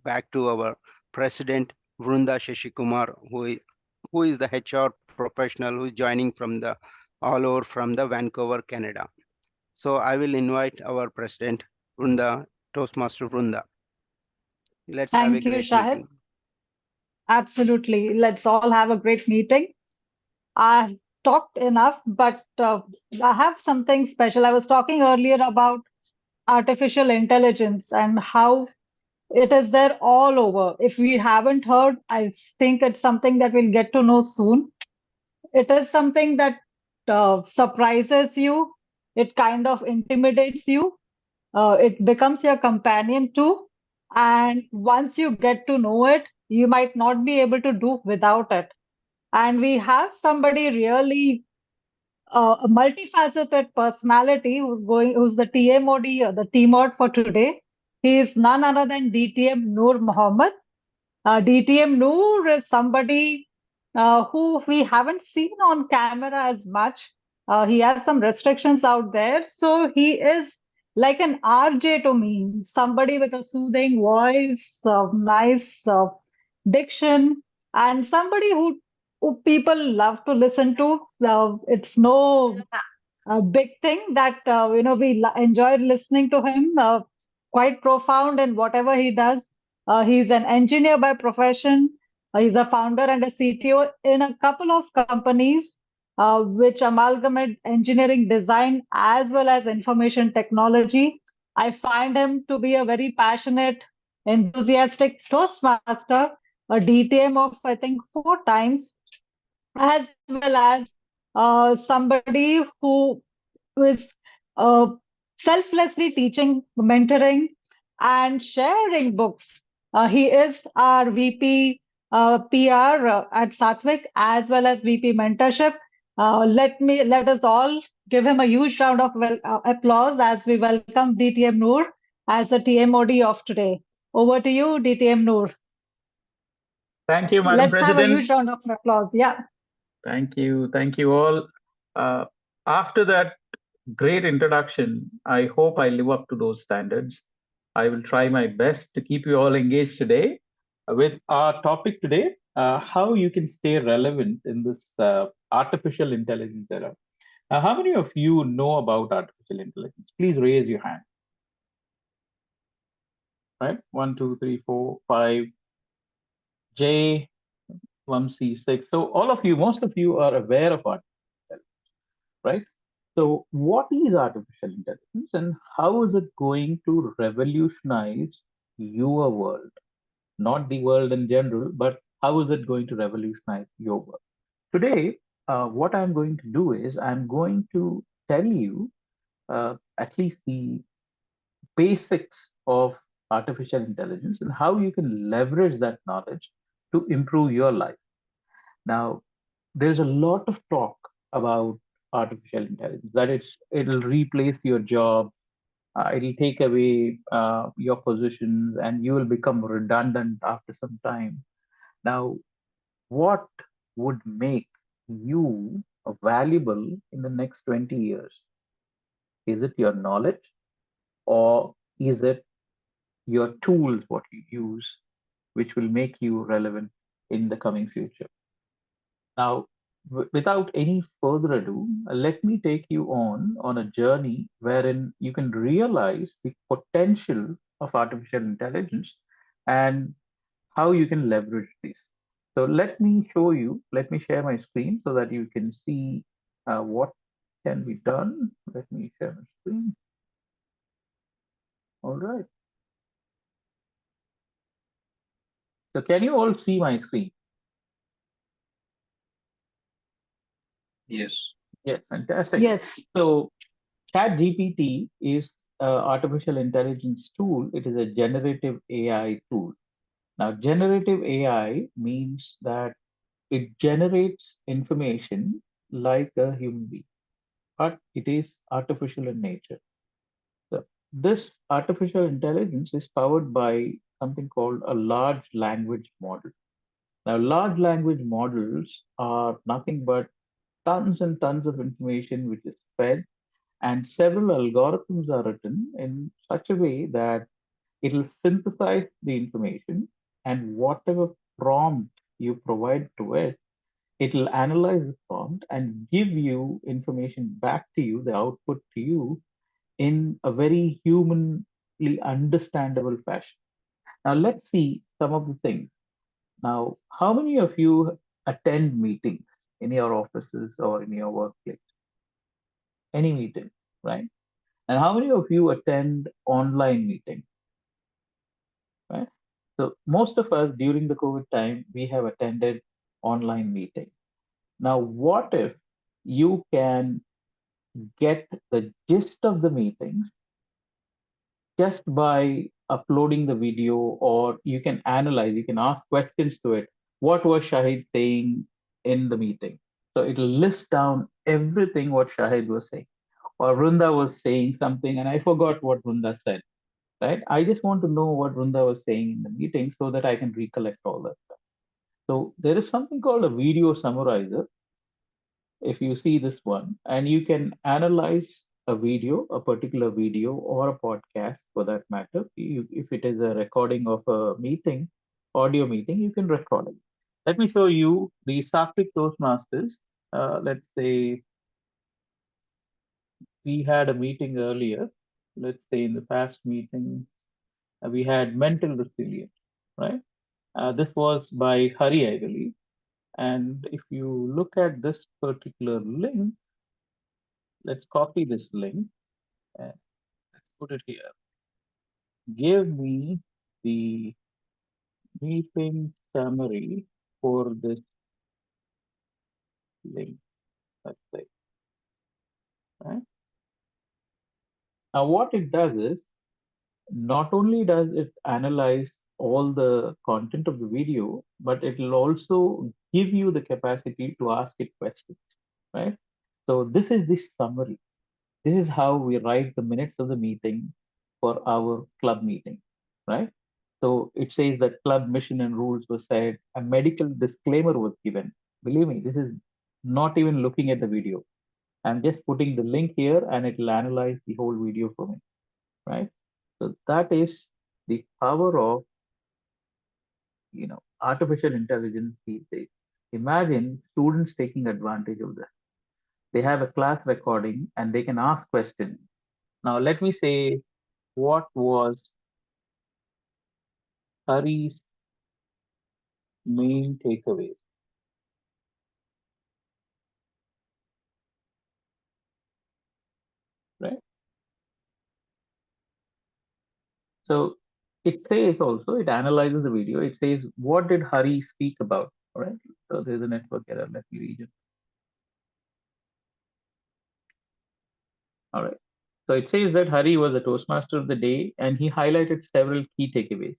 back to our president, Vrunda Shashikumar, who is the HR professional who is joining from the all over from the Vancouver, Canada. So I will invite our president, Vrunda, Toastmaster Vrunda. Let's have a Thank you, great Shahid. meeting. Absolutely. Let's all have a great meeting. I've talked enough, but I have something special. I was talking earlier about artificial intelligence and how it is there all over. If we haven't heard, I think it's something that we'll get to know soon. It is something that surprises you. It kind of intimidates you. It becomes your companion too. And once you get to know it, you might not be able to do without it. And we have somebody really a multifaceted personality who's the TMOD or the TMOD for today. He is none other than DTM Noor Mohammed. DTM Noor is somebody who we haven't seen on camera as much. He has some restrictions out there. So he is like an RJ to me, somebody with a soothing voice, nice diction, and somebody who people love to listen to. It's no big thing that we enjoy listening to him. Quite profound in whatever he does. He's an engineer by profession. He's a founder and a CTO in a couple of companies which amalgamate engineering design as well as information technology. I find him to be a very passionate, enthusiastic Toastmaster, a DTM of I think 4 times, as well as somebody who is uh, selflessly teaching, mentoring, and sharing books. He is our VP PR at Sattvic as well as VP mentorship. Let us all give him a huge round of applause as we welcome DTM Noor as the TMOD of today. Over to you, DTM Noor. Thank you, Madam Let's have a President. huge round of applause. Yeah. Thank you. Thank you all. Uh, After that great introduction, I hope I live up to those standards. I will try my best to keep you all engaged today with our topic today, how you can stay relevant in this artificial intelligence era. How many of you know about artificial intelligence? Please raise your hand. Right? One, two, three, four, five. J, C6. So all of you, most of you are aware of artificial intelligence, right? So what is artificial intelligence and how is it going to revolutionize your world? Not the world in general, but how is it going to revolutionize your world? Today, what I'm going to do is I'm going to tell you at least the basics of artificial intelligence and how you can leverage that knowledge to improve your life. Now, there's a lot of talk about artificial intelligence that it'll replace your job, it'll take away your positions, and you will become redundant after some time. Now, what would make you valuable in the next 20 years? Is it your knowledge, or is it your tools, what you use, which will make you relevant in the coming future? Now, without any further ado, let me take you on a journey wherein you can realize the potential of artificial intelligence and how you can leverage this. So let me show you, let me share my screen so that you can see what can be done. Let me share my screen. All right. So can you all see my screen? Yes. Yeah, fantastic. Yes. So ChatGPT is an artificial intelligence tool. It is a generative AI tool. Now, generative AI means that it generates information like a human being, but it is artificial in nature. So this artificial intelligence is powered by something called a large language model. Now, large language models are nothing but tons and tons of information which is fed, and several algorithms are written in such a way that It'll synthesize the information, and whatever prompt you provide to it, it'll analyze the prompt and give you information back to you, the output to you, in a very humanly understandable fashion. Now, let's see some of the things. Now, how many of you attend meetings in your offices or in your workplace? Any meeting, right? And how many of you attend online meetings, right? So most of us during the COVID time, we have attended online meetings. Now, what if you can get the gist of the meetings just by uploading the video, or you can analyze, you can ask questions to it. What was Shahid saying in the meeting? So it'll list down everything what Shahid was saying, or Vrunda was saying something and I forgot what Vrunda said, right? I just want to know what Vrunda was saying in the meeting so that I can recollect all that stuff. So there is something called a video summarizer, if you see this one, and you can analyze a video, a particular video or a podcast for that matter. If it is a recording of a meeting, audio meeting, you can record it. Let me show you the Sattvic Toastmasters. Let's say we had a meeting earlier. Let's say in the past meeting, we had mental resilience, right? This was by Hari, I believe. And if you look at this particular link, let's copy this link and let's put it here. Give me the meeting summary for this link, let's say, right? Now what it does is, not only does it analyze all the content of the video, but it will also give you the capacity to ask it questions, right? So this is the summary. This is how we write the minutes of the meeting for our club meeting, right? So it says that club mission and rules were said, a medical disclaimer was given. Believe me, this is not even looking at the video. I'm just putting the link here and it will analyze the whole video for me, right? So that is the power of, artificial intelligence these days. Imagine students taking advantage of this. They have a class recording and they can ask questions. Now let me say, what was Hari's main takeaways, right? So it says also, it analyzes the video. It says, what did Hari speak about? All right. So there's a network error. Let me read it. All right. So it says that Hari was a Toastmaster of the day and he highlighted several key takeaways.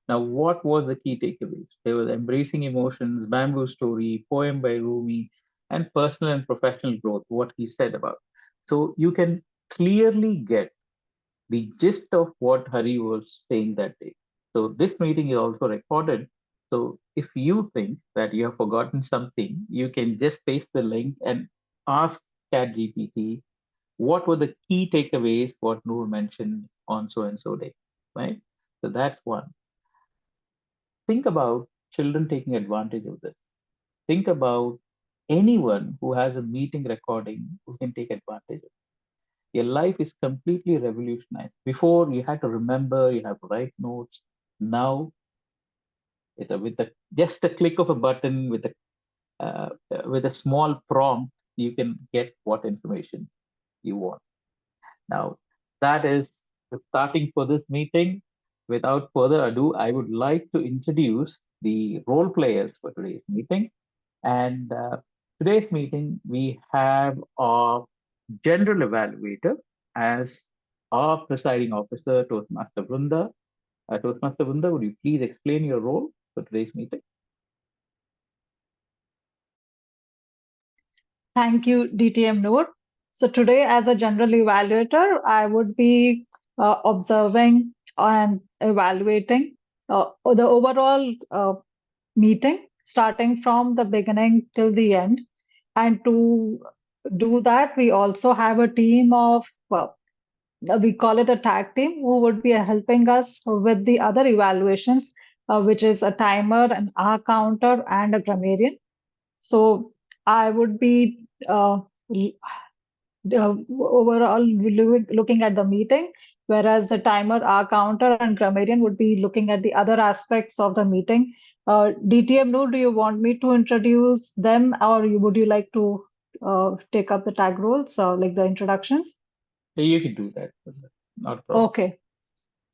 Now, what was the key takeaways? There was embracing emotions, bamboo story, poem by Rumi, and personal and professional growth, what he said about. So you can clearly get the gist of what Hari was saying that day. So this meeting is also recorded. So if you think that you have forgotten something, you can just paste the link and ask ChatGPT what were the key takeaways what Noor mentioned on so and so day, right? So that's one. Think about children taking advantage of this. Think about anyone who has a meeting recording who can take advantage of it. Your life is completely revolutionized. Before you had to remember, you have to write notes. Now, just a click of a button with a small prompt, you can get what information you want. Now, that is the starting for this meeting. Without further ado, I would like to introduce the role players for today's meeting. And today's meeting, we have our general evaluator as our presiding officer, Toastmaster Vrunda. Toastmaster Vrunda, would you please explain your role for today's meeting? Thank you, DTM Noor. So today, as a general evaluator, I would be observing and evaluating the overall meeting, starting from the beginning till the end. And to do that, we also have a team of we call it a tag team, who would be helping us with the other evaluations, which is a timer, an hour counter, and a grammarian. So I would be overall looking at the meeting, whereas the timer, hour counter, and grammarian would be looking at the other aspects of the meeting. DTM, do you want me to introduce them, or would you like to take up the tag roles, like the introductions? You can do that. Not a problem. Okay,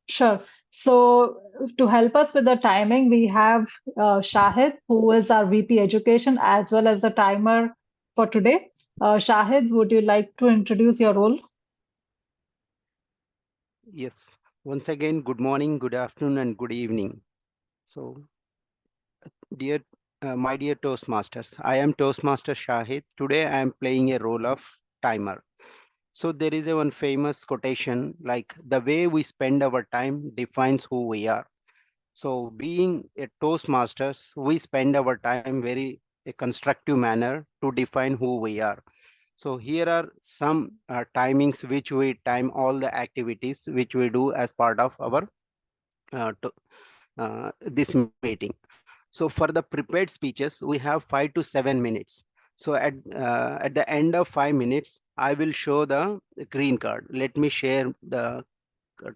sure. So to help us with the timing, we have Shahid, who is our VP Education, as well as the timer for today. Shahid, would you like to introduce your role? Yes. Once again, good morning, good afternoon, and good evening. So, dear, my dear Toastmasters, I am Toastmaster Shahid. Today, I am playing a role of timer. So there is a one famous quotation like the way we spend our time defines who we are. So being a Toastmasters, we spend our time very a constructive manner to define who we are. So here are some timings which we time all the activities which we do as part of our this meeting. So for the prepared speeches, we have 5 to 7 minutes. So at the end of 5 minutes, I will show the green card. Let me share the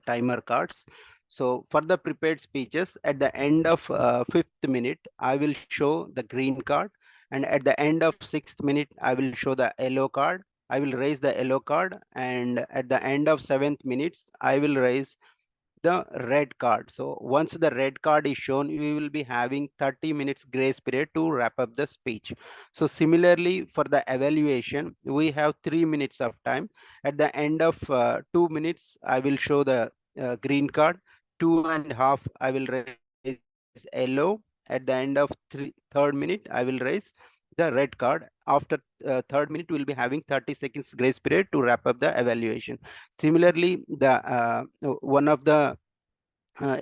timer cards. So for the prepared speeches, at the end of fifth minute, I will show the green card, and at the end of sixth minute, I will show the yellow card. I will raise the yellow card, and at the end of seventh minutes, I will raise the red card. So once the red card is shown, we will be having 30 minutes grace period to wrap up the speech. So similarly, for the evaluation, we have 3 minutes of time. At the end of 2 minutes, I will show the green card. 2.5, I will raise yellow. At the end of third minute, I will raise the red card. After third minute, we'll be having 30 seconds grace period to wrap up the evaluation. Similarly, the one of the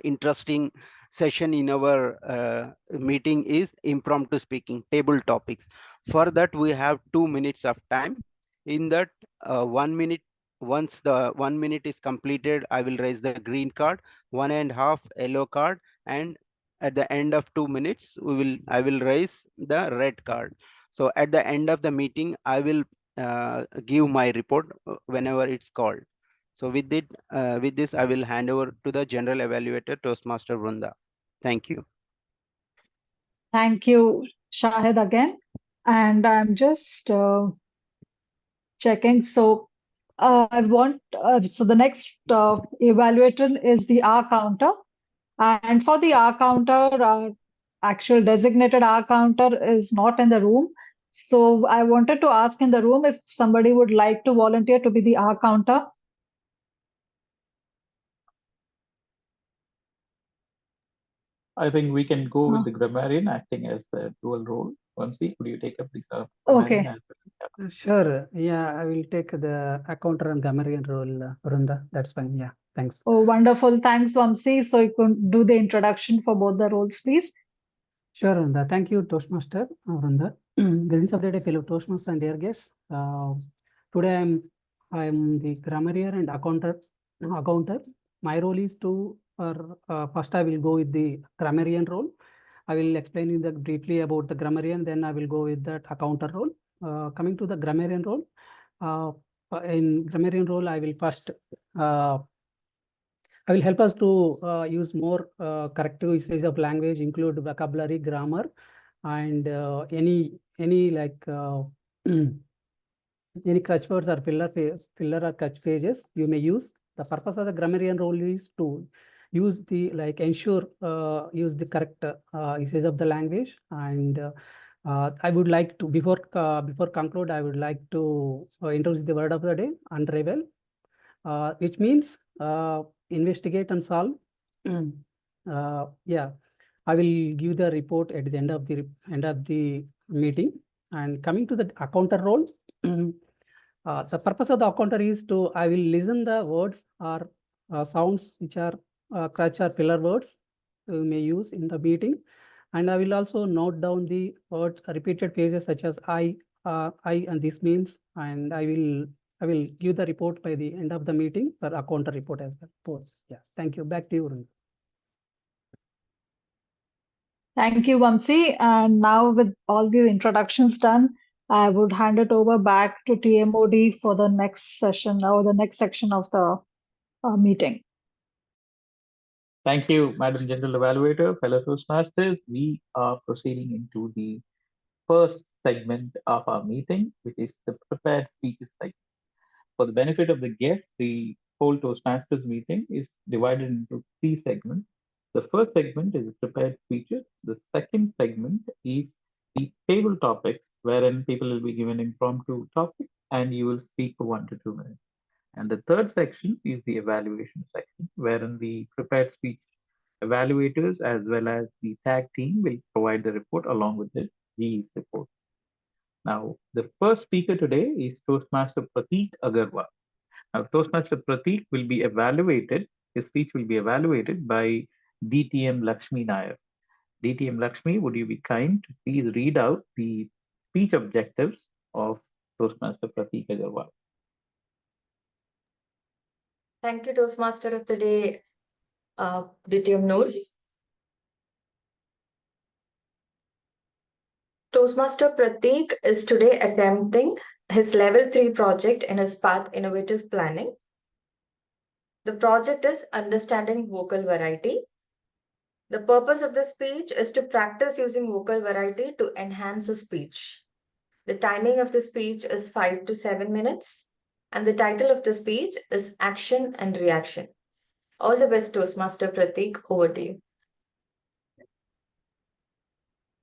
interesting session in our meeting is impromptu speaking, table topics. For that, we have 2 minutes of time. In that 1 minute, once the 1 minute is completed, I will raise the green card, 1.5 yellow card, and at the end of 2 minutes, I will raise the red card. So at the end of the meeting, I will give my report whenever it's called. So with this, I will hand over to the general evaluator, Toastmaster Vrunda. Thank you. Thank you, Shahid, again. And I'm just checking. So I want, so the next evaluator is the R counter. And for the R counter, our actual designated R counter is not in the room. So I wanted to ask in the room if somebody would like to volunteer to be the R counter. I think we can go with the grammarian acting as the dual role. Vamsi, could you take up the grammarian? Okay. Sure. Yeah, I will take the accounter and grammarian role, Vrunda. That's fine. Yeah, thanks. Oh, wonderful. Thanks, Vamsi. So you can do the introduction for both the roles, please. Sure, Vrunda. Thank you, Toastmaster Vrunda. Greetings of the day, fellow Toastmasters and dear guests. Today I'm the grammarian and accounter. My role is to, first I will go with the grammarian role. I will explain you briefly about the grammarian, then I will go with that accounter role. Coming to the grammarian role, in grammarian role, I will first I will help us to use more corrective usage of language, include vocabulary, grammar, and any like any catchwords or filler or catchphrases you may use. The purpose of the grammarian role is to use the ensure use the correct usage of the language. And I would like to before conclude, I would like to introduce the word of the day, unravel, which means investigate and solve. Yeah, I will give the report at the end of the meeting. And coming to the accounter role, the purpose of the accounter is to I will listen the words or sounds which are crutch or filler words you may use in the meeting, and I will also note down the words repeated phrases such as I and this means, and I will I will give the report by the end of the meeting for accountant report as well. Yeah, thank you. Back to you, Vrunda. Thank you, Vamsi. And now with all these introductions done, I would hand it over back to TMOD for the next session or the next section of the meeting. Thank you, Madam General Evaluator, fellow Toastmasters. We are proceeding into the first segment of our meeting, which is the prepared speeches segment. For the benefit of the guest, the whole Toastmasters meeting is divided into 3 segments. The first segment is prepared speeches. The second segment is the table topics, wherein people will be given impromptu topics and you will speak for 1 to 2 minutes. And the third section is the evaluation section, wherein the prepared speech evaluators as well as the tag team will provide the report along with the GE's report. Now, the first speaker today is Toastmaster Prateek Agarwal. Now, Toastmaster Prateek will be evaluated, his speech will be evaluated by DTM Lakshmi Nair. DTM Lakshmi, would you be kind to please read out the speech objectives of Toastmaster Prateek Agarwal? Thank you, Toastmaster of the Day, DTM Noor. Toastmaster Prateek is today attempting his level 3 project in his path innovative planning. The project is understanding vocal variety. The purpose of the speech is to practice using vocal variety to enhance the speech. The timing of the speech is 5 to 7 minutes, and the title of the speech is Action and Reaction. All the best, Toastmaster Prateek. Over to you.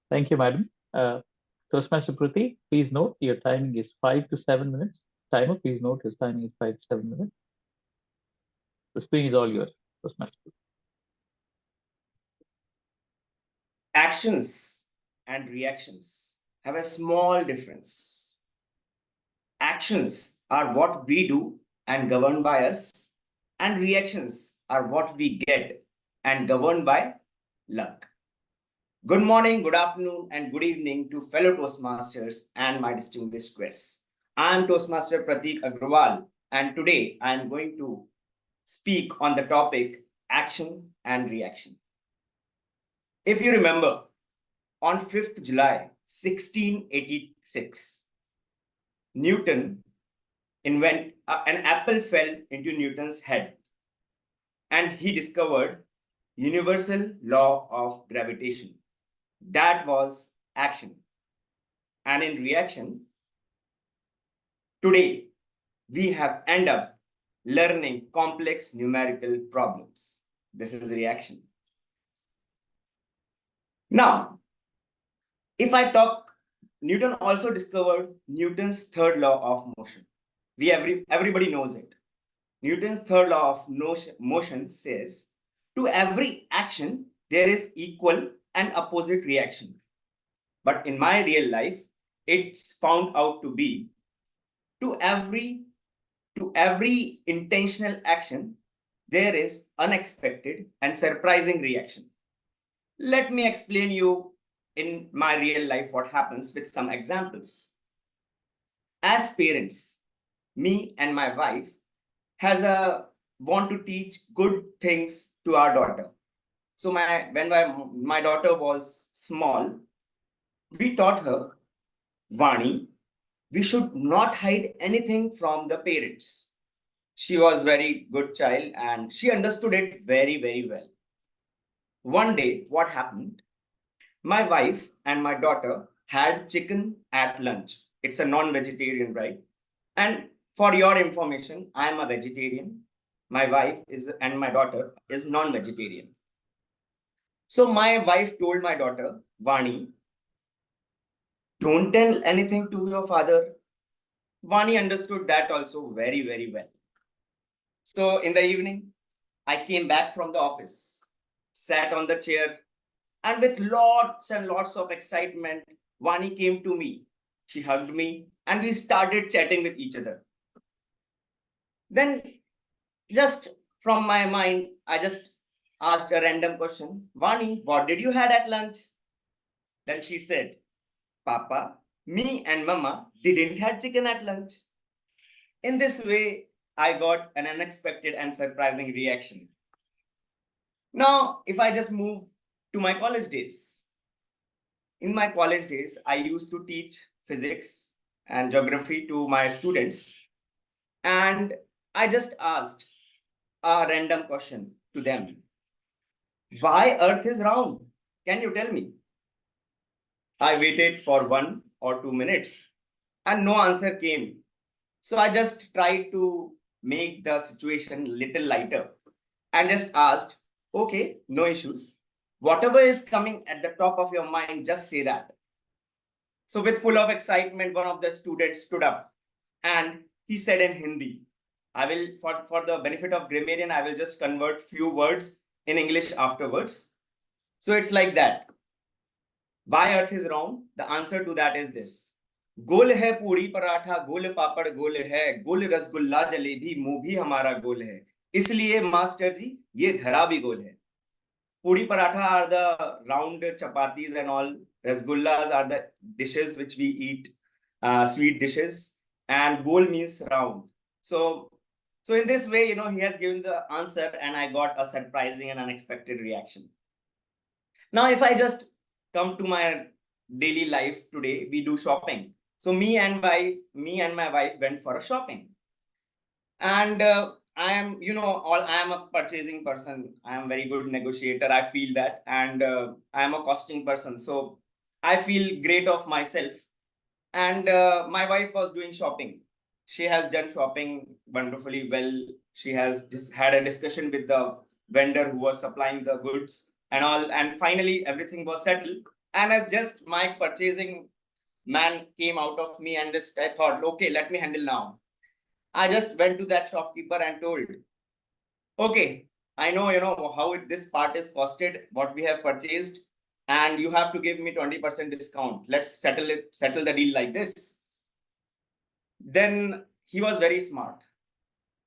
Thank you, Madam. Toastmaster Prateek, please note your timing is 5 to 7 minutes. Timer, please note his timing is 5 to 7 minutes. The screen is all yours, Toastmaster Prateek. Actions and reactions have a small difference. Actions are what we do and governed by us, and reactions are what we get and governed by luck. Good morning, good afternoon, and good evening to fellow Toastmasters and my distinguished guests. I am Toastmaster Prateek Agarwal, and today I am going to speak on the topic action and reaction. If you remember, on 5th July 1686, Newton an apple fell into Newton's head, and he discovered universal law of gravitation. That was action. And in reaction, today we have ended up learning complex numerical problems. This is reaction. Now, if I talk, Newton also discovered Newton's third law of motion. Everybody knows it. Newton's third law of motion says, to every action, there is equal and opposite reaction. But in my real life, it's found out to be, to every intentional action, there is unexpected and surprising reaction. Let me explain you in my real life what happens with some examples. As parents, me and my wife want to teach good things to our daughter. So when my daughter was small, we taught her, Vani, we should not hide anything from the parents. She was a very good child and she understood it very, very well. One day, what happened? My wife and my daughter had chicken at lunch. It's a non-vegetarian, right? And for your information, I am a vegetarian. My wife and my daughter is non-vegetarian. So my wife told my daughter, Vani, don't tell anything to your father. Vani understood that also very, very well. So in the evening, I came back from the office, sat on the chair, and with lots and lots of excitement, Vani came to me. She hugged me and we started chatting with each other. Then just from my mind, I just asked a random question. Vani, what did you had at lunch? Then she said, Papa, me and Mama didn't have chicken at lunch. In this way, I got an unexpected and surprising reaction. Now, if I just move to my college days. In my college days, I used to teach physics and geography to my students. And I just asked a random question to them. Why Earth is round? Can you tell me? I waited for 1 or 2 minutes and no answer came. So I just tried to make the situation little lighter and just asked, okay, no issues. Whatever is coming at the top of your mind, just say that. So with full of excitement, one of the students stood up and he said in Hindi, I will, for the benefit of grammarian, I will just convert few words in English afterwards. So it's like that. Why Earth is round? The answer to that is this. गोल है पूरी पराठा, गोल पापड़ गोल है, गोल रसगुल्ला जलेबी मुंह भी हमारा गोल है, इसलिए master जी ये धरा भी गोल है. Puri paratha are the round chapatis and all. Rasgullas are the dishes which we eat, sweet dishes. And gol means round. So in this way, he has given the answer and I got a surprising and unexpected reaction. Now, if I just come to my daily life today, we do shopping. So me and my wife went for a shopping. And I am, I am a purchasing person. I am very good negotiator. I feel that. And I am a costing person. So I feel great of myself. And my wife was doing shopping. She has done shopping wonderfully well. She has just had a discussion with the vendor who was supplying the goods and all. And finally, everything was settled. And as just my purchasing man came out of me and just I thought, okay, let me handle now. I just went to that shopkeeper and told, okay, I know, how this part is costed, what we have purchased, and you have to give me 20% discount. Let's settle the deal like this. Then he was very smart.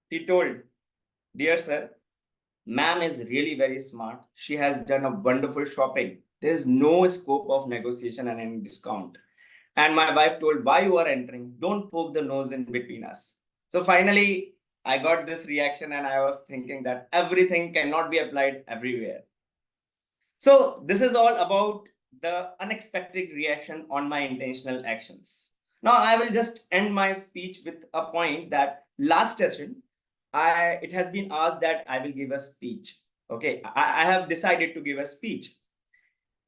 He told, dear sir, ma'am is really very smart. She has done a wonderful shopping. There's no scope of negotiation and any discount. And my wife told, why you are entering? Don't poke the nose in between us. So finally, I got this reaction and I was thinking that everything cannot be applied everywhere. So this is all about the unexpected reaction on my intentional actions. Now I will just end my speech with a point that last session, it has been asked that I will give a speech. Okay, I have decided to give a speech.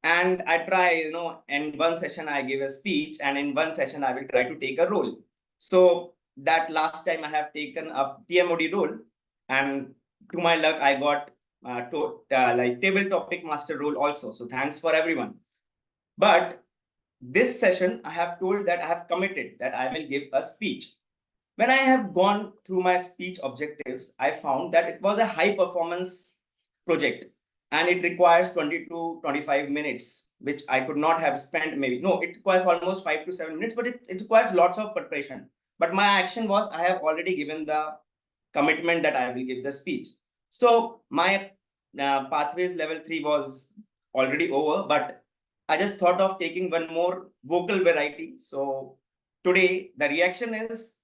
And I try, in one session I give a speech and in one session I will try to take a role. So that last time I have taken a TMOD role and to my luck, I got like table topic master role also. So thanks for everyone. But this session, I have told that I have committed that I will give a speech. When I have gone through my speech objectives, I found that it was a high performance project and it requires 20 to 25 minutes, which I could not have spent maybe. No, it requires almost 5 to 7 minutes, but it requires lots of preparation. But my action was I have already given the commitment that I will give the speech. So my pathways level 3 was already over, but I just thought of taking one more vocal variety. So today the reaction is,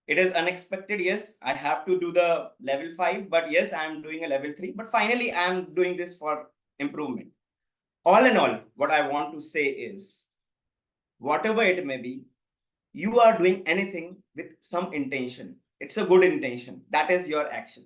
it is unexpected. Yes, I have to do the level 5, but yes, I am doing a level 3. But finally, I am doing this for improvement. All in all, what I want to say is, whatever it may be, you are doing anything with some intention. It's a good intention. That is your action.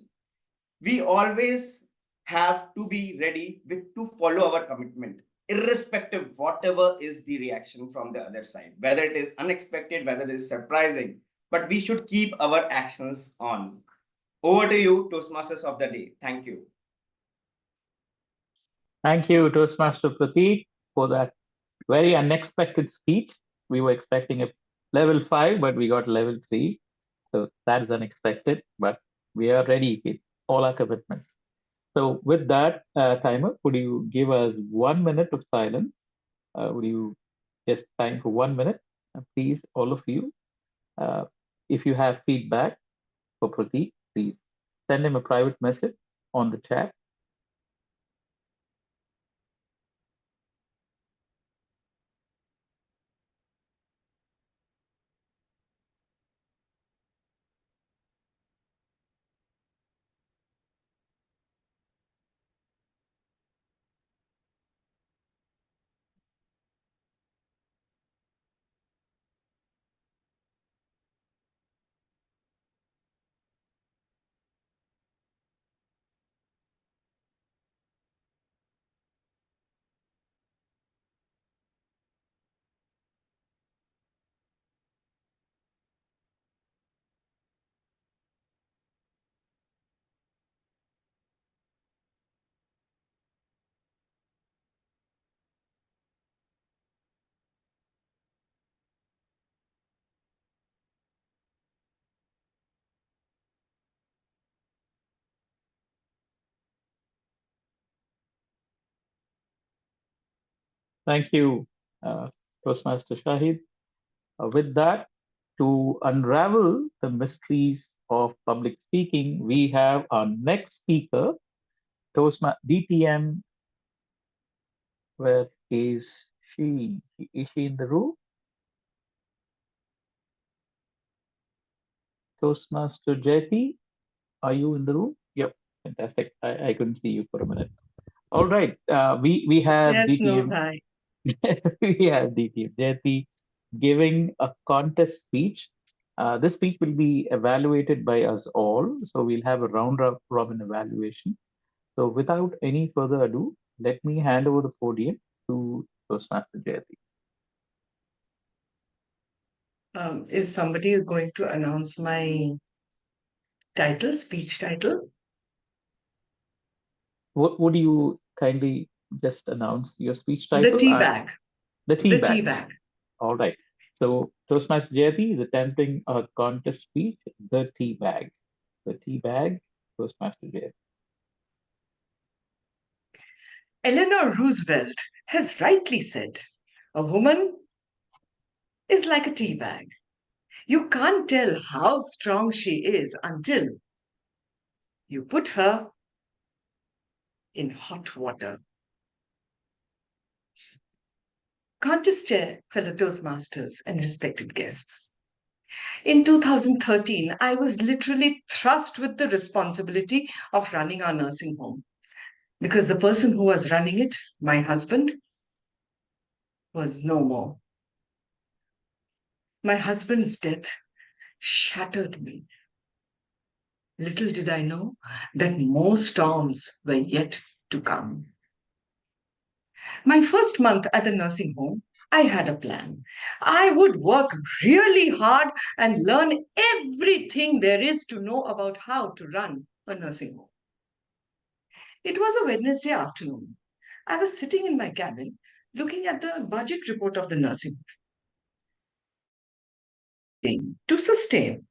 We always have to be ready to follow our commitment, irrespective whatever is the reaction from the other side, whether it is unexpected, whether it is surprising, but we should keep our actions on. Over to you, Toastmasters of the day. Thank you. Thank you, Toastmaster Prateek, for that very unexpected speech. We were expecting a level 5, but we got level 3. So that is unexpected, but we are ready with all our commitment. So with that, timer, would you give us 1 minute of silence? Would you just time for 1 minute? And please, all of you, if you have feedback for Prateek, please send him a private message on the chat. Thank you, Toastmaster Shahid. With that, to unravel the mysteries of public speaking, we have our next speaker, DTM. Where is she? Is she in the room? Toastmaster Jyoti, are you in the room? Yep, fantastic. I couldn't see you for a minute. All right, we have Yes, no, DTM. hi. We have DTM Jyoti giving a contest speech. This speech will be evaluated by us all, so we'll have a round robin evaluation. So without any further ado, let me hand over the podium to Toastmaster Jyoti. Is somebody going to announce my title, speech title? Would you kindly just announce your speech The title? tea bag. The tea The bag. tea bag. All right. So Toastmaster Jyoti is attempting a contest speech, the tea bag. The tea bag, Toastmaster Jyoti. Eleanor Roosevelt has rightly said, a woman is like a tea bag. You can't tell how strong she is until you put her in hot water. Contest chair, fellow Toastmasters and respected guests. In 2013, I was literally thrust with the responsibility of running our nursing home because the person who was running it, my husband, was no more. My husband's death shattered me. Little did I know that more storms were yet to come. My first month at the nursing home, I had a plan. I would work really hard and learn everything there is to know about how to run a nursing home. It was a Wednesday afternoon. I was sitting in my cabin looking at the budget report of the nursing home. To sustain,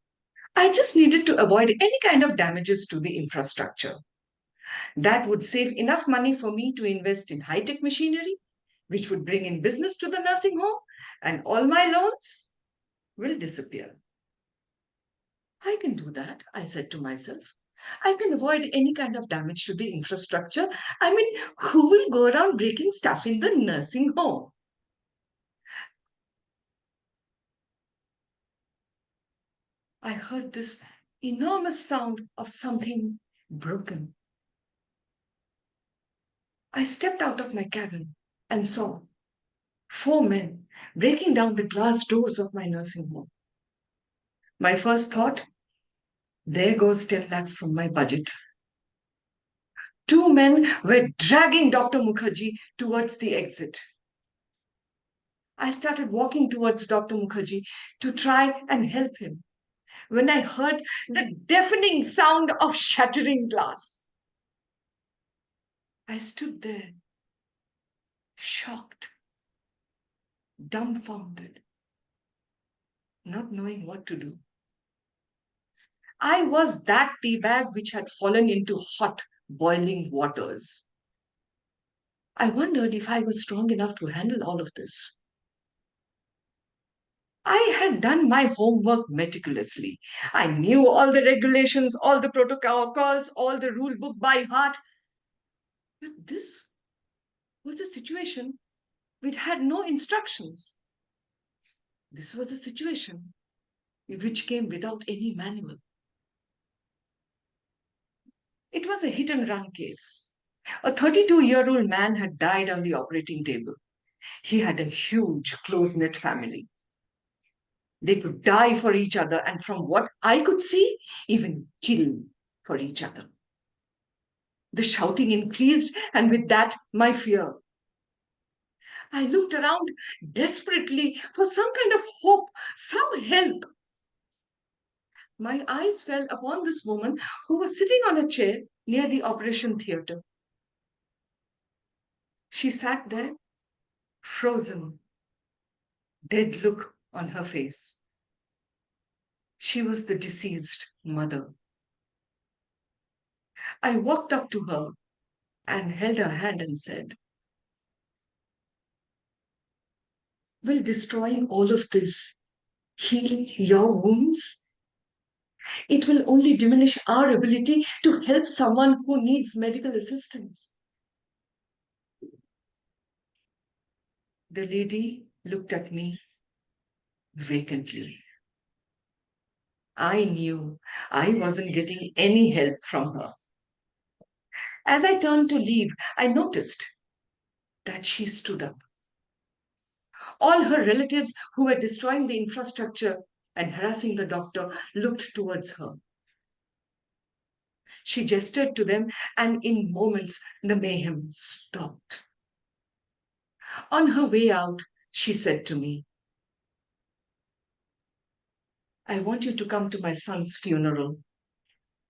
I just needed to avoid any kind of damages to the infrastructure. That would save enough money for me to invest in high-tech machinery, which would bring in business to the nursing home, and all my loans will disappear. I can do that, I said to myself. I can avoid any kind of damage to the infrastructure. I mean, who will go around breaking stuff in the nursing home? I heard this enormous sound of something broken. I stepped out of my cabin and saw 4 men breaking down the glass doors of my nursing home. My first thought, there goes 10 lakhs from my budget. 2 men were dragging Dr. Mukherjee towards the exit. I started walking towards Dr. Mukherjee to try and help him when I heard the deafening sound of shattering glass. I stood there, shocked, dumbfounded, not knowing what to do. I was that tea bag which had fallen into hot, boiling waters. I wondered if I was strong enough to handle all of this. I had done my homework meticulously. I knew all the regulations, all the protocols, all the rule book by heart. But this was a situation which had no instructions. This was a situation which came without any manual. It was a hit and run case. A 32-year-old man had died on the operating table. He had a huge, close-knit family. They could die for each other, and from what I could see, even kill for each other. The shouting increased, and with that, my fear. I looked around desperately for some kind of hope, some help. My eyes fell upon this woman who was sitting on a chair near the operation theatre. She sat there, frozen, dead look on her face. She was the deceased mother. I walked up to her and held her hand and said, Will destroying all of this heal your wounds? It will only diminish our ability to help someone who needs medical assistance. The lady looked at me vacantly. I knew I wasn't getting any help from her. As I turned to leave, I noticed that she stood up. All her relatives who were destroying the infrastructure and harassing the doctor looked towards her. She gestured to them, and in moments, the mayhem stopped. On her way out, she said to me, I want you to come to my son's funeral.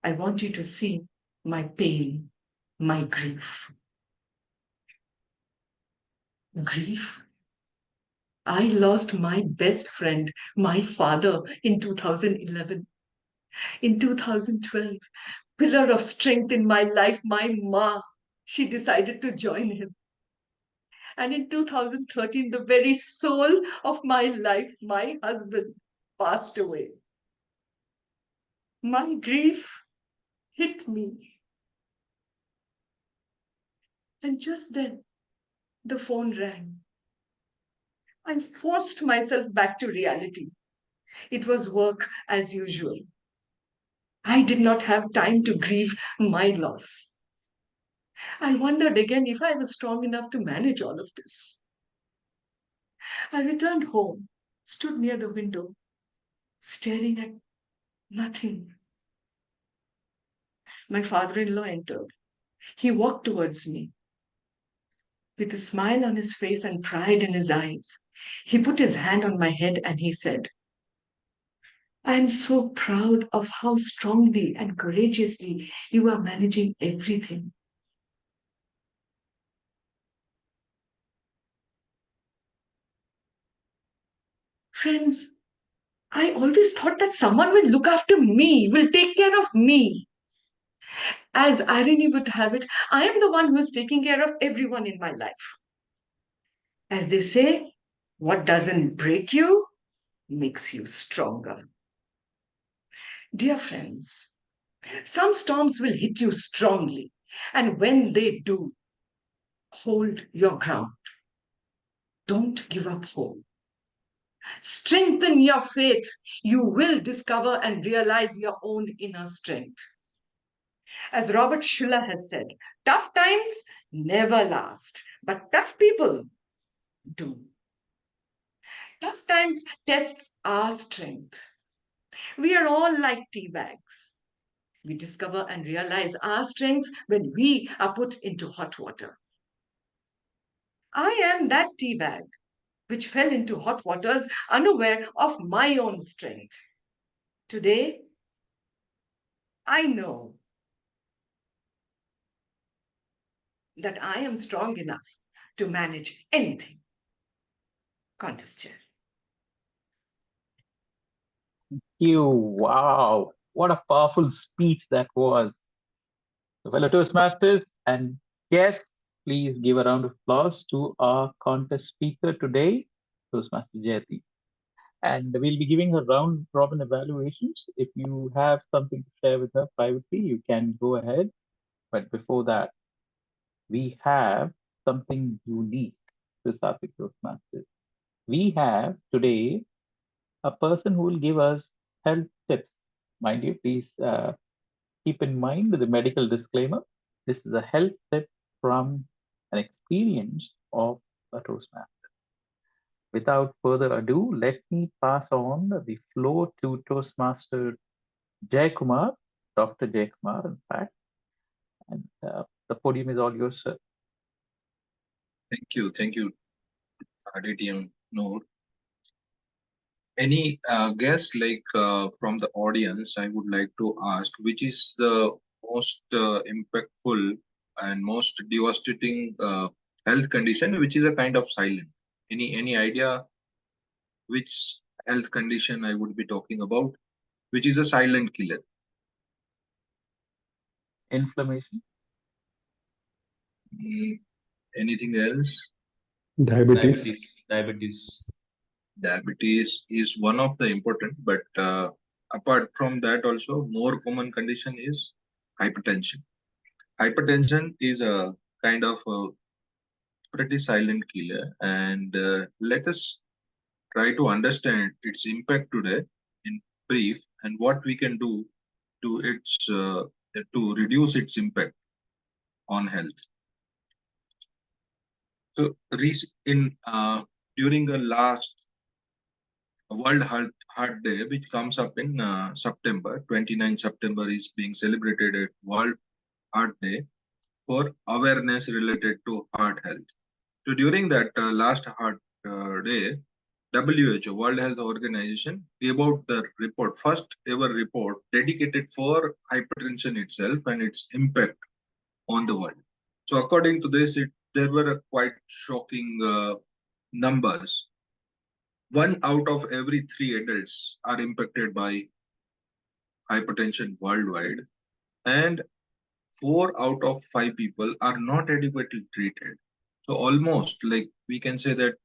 I want you to see my pain, my grief. Grief? I lost my best friend, my father, in 2011. In 2012, pillar of strength in my life, my ma, she decided to join him. And in 2013, the very soul of my life, my husband, passed away. My grief hit me. And just then, the phone rang. I forced myself back to reality. It was work as usual. I did not have time to grieve my loss. I wondered again if I was strong enough to manage all of this. I returned home, stood near the window, staring at nothing. My father-in-law entered. He walked towards me. With a smile on his face and pride in his eyes, he put his hand on my head and he said, I am so proud of how strongly and courageously you are managing everything. Friends, I always thought that someone will look after me, will take care of me. As irony would have it, I am the one who is taking care of everyone in my life. As they say, what doesn't break you makes you stronger. Dear friends, some storms will hit you strongly, and when they do, hold your ground. Don't give up hope. Strengthen your faith. You will discover and realize your own inner strength. As Robert Schuller has said, tough times never last, but tough people do. Tough times tests our strength. We are all like tea bags. We discover and realize our strengths when we are put into hot water. I am that tea bag which fell into hot waters unaware of my own strength. Today, I know that I am strong enough to manage anything. Contest chair. Wow, what a powerful speech that was. So, fellow Toastmasters and guests, please give a round of applause to our contest speaker today, Toastmaster Jayati. And we'll be giving her round robin evaluations. If you have something to share with her privately, you can go ahead. But before that, we have something unique to Sattvic Toastmasters. We have today a person who will give us health tips. Mind you, please keep in mind the medical disclaimer. This is a health tip from an experience of a Toastmaster. Without further ado, let me pass on the floor to Toastmaster Jay Kumar, Dr. Jay Kumar, in fact. And the podium is all yours, sir. Thank you, DTM Noor. Any guest from the audience, I would like to ask, which is the most impactful and most devastating health condition, which is a kind of silent? Any idea which health condition I would be talking about, which is a silent killer? Inflammation. Anything else? Diabetes. Diabetes. Diabetes is one of the important, but apart from that also more common condition is hypertension. Hypertension is a kind of a pretty silent killer, and let us try to understand its impact today in brief and what we can do to to reduce its impact on health. So during the last World Heart Day, which comes up in September, 29 September is being celebrated at World Heart Day for awareness related to heart health. So during that last Heart Day, WHO, World Health Organization, gave out the report, first ever report dedicated for hypertension itself and its impact on the world. So according to this, there were quite shocking numbers. 1 out of every 3 adults are impacted by hypertension worldwide, and 4 out of 5 people are not adequately treated. So almost like we can say that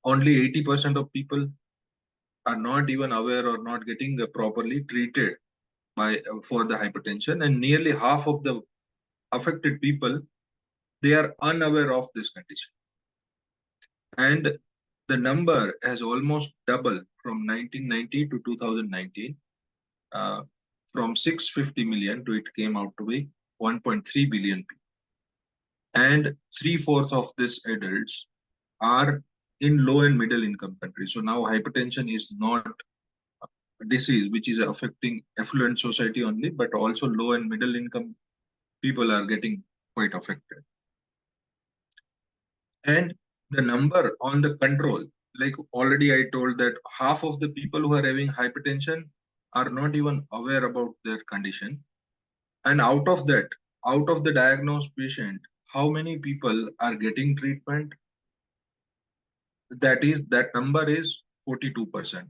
only 80% of people are not even aware or not getting properly treated for the hypertension, and nearly half of the affected people, they are unaware of this condition. And the number has almost doubled from 1990 to 2019. From 650 million to it came out to be 1.3 billion people. And 3/4 of these adults are in low and middle income countries. So now hypertension is not a disease which is affecting affluent society only, but also low and middle income people are getting quite affected. And the number on the control, like already I told that half of the people who are having hypertension are not even aware about their condition. And out of the diagnosed patient, how many people are getting treatment? That number is 42%.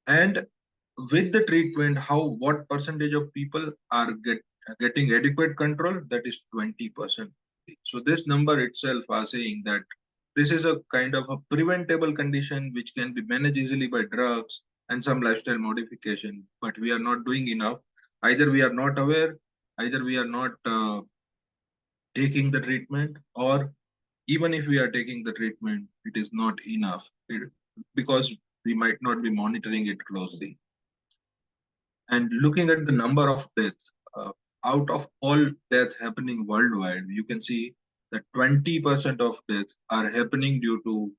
And with the treatment, what percentage of people are getting adequate control? That is 20%. So this number itself are saying that this is a kind of a preventable condition which can be managed easily by drugs and some lifestyle modification, but we are not doing enough. Either we are not aware, either we are not taking the treatment, or even if we are taking the treatment, it is not enough because we might not be monitoring it closely. And looking at the number of deaths, out of all deaths happening worldwide, you can see that 20% of deaths are happening due to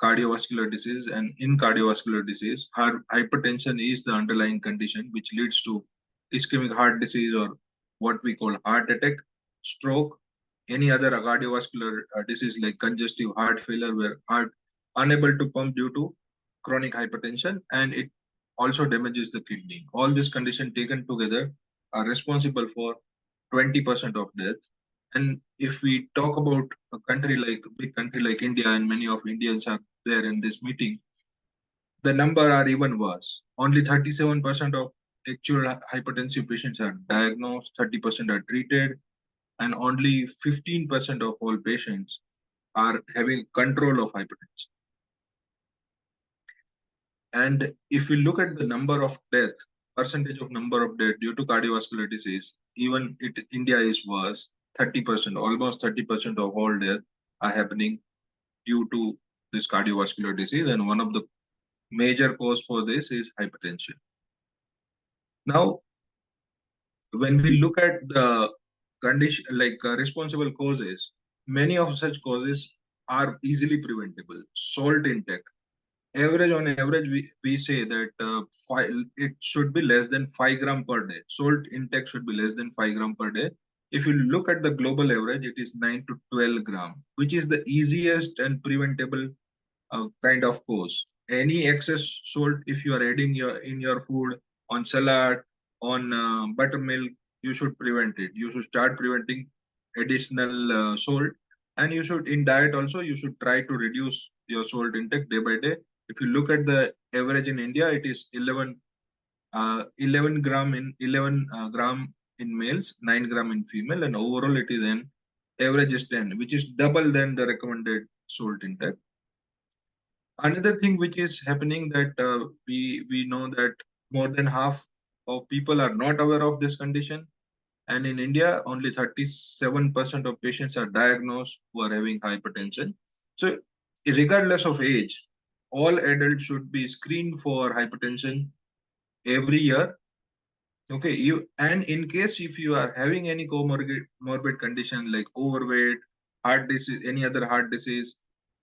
cardiovascular disease, and in cardiovascular disease, hypertension is the underlying condition which leads to ischemic heart disease, or what we call heart attack, stroke, any other cardiovascular disease like congestive heart failure, where heart unable to pump due to chronic hypertension, and it also damages the kidney. All this condition taken together are responsible for 20% of deaths. And if we talk about a big country like India, and many of Indians are there in this meeting, the number are even worse. Only 37% of actual hypertensive patients are diagnosed, 30% are treated, and only 15% of all patients are having control of hypertension. And if we look at the number of deaths, percentage of number of death due to cardiovascular disease, even India is worse. 30%, almost 30% of all deaths are happening due to this cardiovascular disease, and one of the major cause for this is hypertension. Now, when we look at the condition responsible causes, many of such causes are easily preventable. Salt intake. On average, we say that it should be less than 5 gram per day. Salt intake should be less than 5 gram per day. If you look at the global average, it is 9 to 12 gram, which is the easiest and preventable kind of cause. Any excess salt, if you are adding in your food, on salad, on buttermilk, you should prevent it. You should start preventing additional salt, and you should, in diet also, you should try to reduce your salt intake day by day. If you look at the average in India, it is 11 gram in males, 9 gram in female, and overall it is an average is 10, which is double than the recommended salt intake. Another thing which is happening that we know that more than half of people are not aware of this condition, and in India only 37% of patients are diagnosed who are having hypertension. So regardless of age, all adults should be screened for hypertension every year. Okay, and in case if you are having any morbid condition like overweight, heart disease, any other heart disease,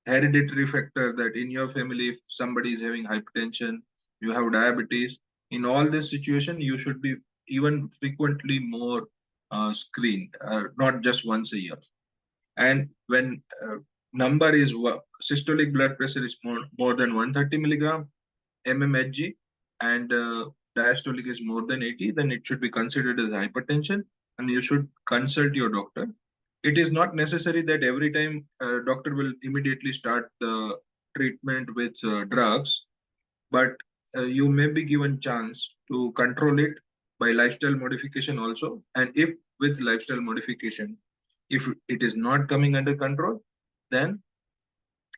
hereditary factor that in your family if somebody is having hypertension, you have diabetes, in all this situation you should be even frequently more screened, not just once a year. And when number is systolic blood pressure is more than 130 milligram mmHg and diastolic is more than 80, then it should be considered as hypertension and you should consult your doctor. It is not necessary that every time doctor will immediately start the treatment with drugs, but you may be given chance to control it by lifestyle modification also. And if with lifestyle modification, if it is not coming under control, then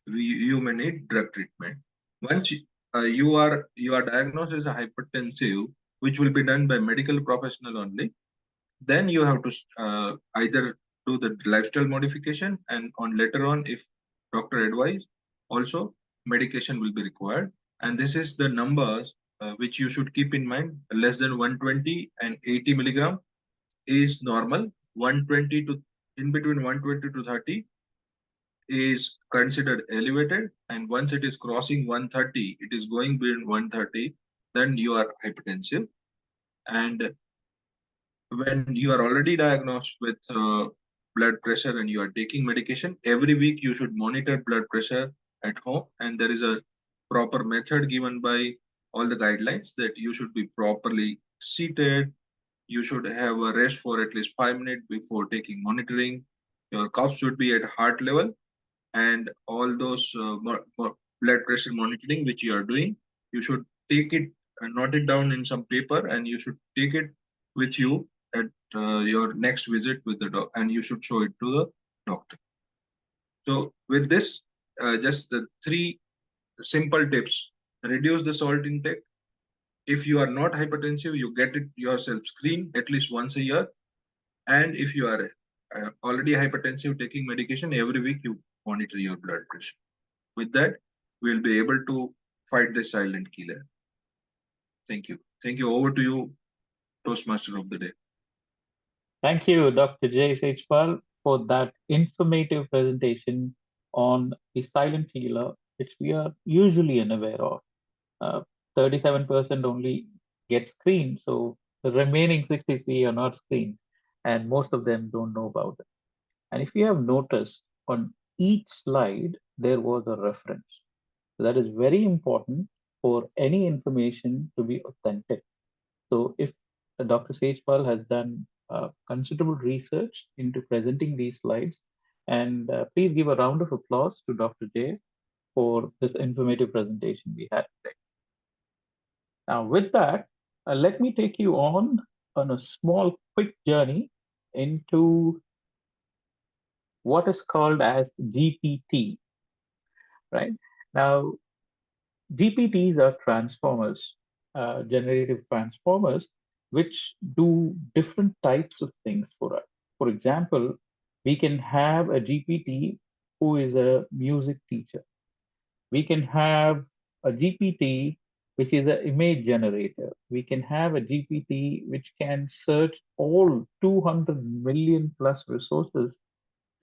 you may need drug treatment. Once you are diagnosed as a hypertensive, which will be done by medical professional only, then you have to either do the lifestyle modification, and on later on, if doctor advise, also medication will be required. And this is the numbers which you should keep in mind. Less than 120 and 80 milligram is normal. 120 to in between 120 to 30 is considered elevated, and once it is crossing 130, it is going beyond 130, then you are hypertensive. And when you are already diagnosed with blood pressure and you are taking medication, every week you should monitor blood pressure at home, and there is a proper method given by all the guidelines that you should be properly seated, you should have a rest for at least 5 minutes before taking monitoring, your cuff should be at heart level, and all those blood pressure monitoring which you are doing, you should take it and note it down in some paper, and you should take it with you at your next visit with the doc, and you should show it to the doctor. So with this, just the 3 simple tips: reduce the salt intake. If you are not hypertensive, you get it yourself screened at least once a year. And if you are already hypertensive taking medication, every week you monitor your blood pressure. With that, we'll be able to fight the silent killer. Thank you. Thank you. Over to you, Toastmaster of the day. Thank you, Dr. Jay Sejpal, for that informative presentation on the silent healer, which we are usually unaware of. 37% only get screened, so the remaining 63 are not screened, and most of them don't know about it. And if you have noticed, on each slide, there was a reference. So that is very important for any information to be authentic. So if Dr. Sejpal has done considerable research into presenting these slides, and please give a round of applause to Dr. Jay for this informative presentation we had today. Now, with that, let me take you on a small, quick journey into what is called as GPT, right? Now, GPTs are transformers, generative transformers, which do different types of things for us. For example, we can have a GPT who is a music teacher. We can have a GPT which is an image generator. We can have a GPT which can search all 200 million plus resources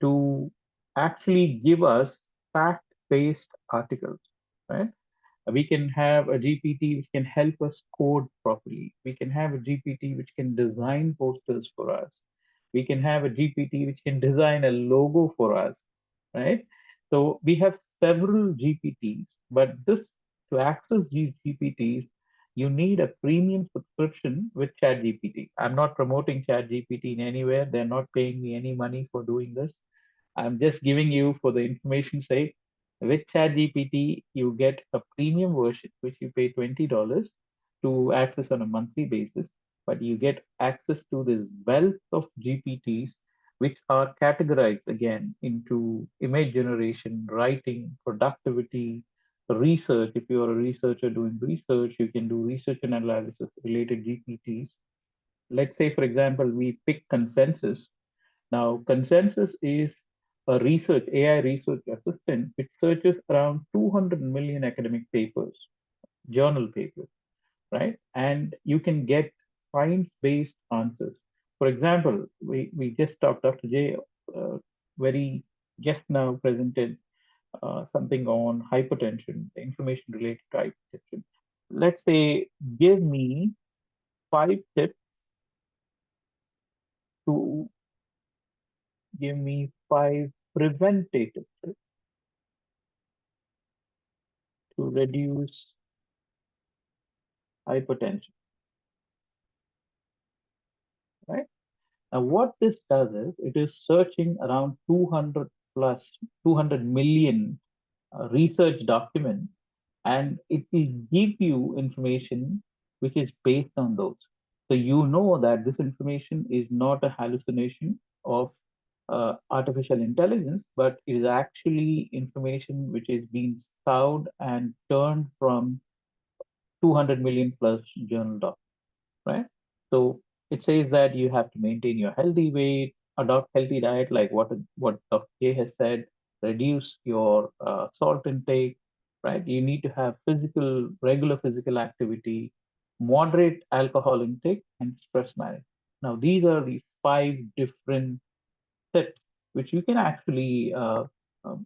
to actually give us fact-based articles, right? We can have a GPT which can help us code properly. We can have a GPT which can design posters for us. We can have a GPT which can design a logo for us, right? So we have several GPTs, but to access these GPTs, you need a premium subscription with ChatGPT. I'm not promoting ChatGPT in anywhere. They're not paying me any money for doing this. I'm just giving you for the information's sake. With ChatGPT, you get a premium version, which you pay $20 to access on a monthly basis, but you get access to this wealth of GPTs, which are categorized again into image generation, writing, productivity, research. If you are a researcher doing research, you can do research and analysis related GPTs. Let's say, for example, we pick consensus. Now, consensus is a research, AI research assistant, which searches around 200 million academic papers, journal papers, right? And you can get science-based answers. For example, we just talked, Dr. J very just now presented something on hypertension, the information related to hypertension. Let's say, give me 5 tips to give me 5 preventative tips to reduce hypertension, right? Now, what this does is it is searching around 200 million research documents, and it will give you information which is based on those. So you know that this information is not a hallucination of artificial intelligence, but it is actually information which is being scoured and turned from 200 million plus journal documents, right? So it says that you have to maintain your healthy weight, adopt healthy diet, like what Dr. K has said, reduce your salt intake, right? You need to have regular physical activity, moderate alcohol intake, and stress management. Now, these are the 5 different tips which you can actually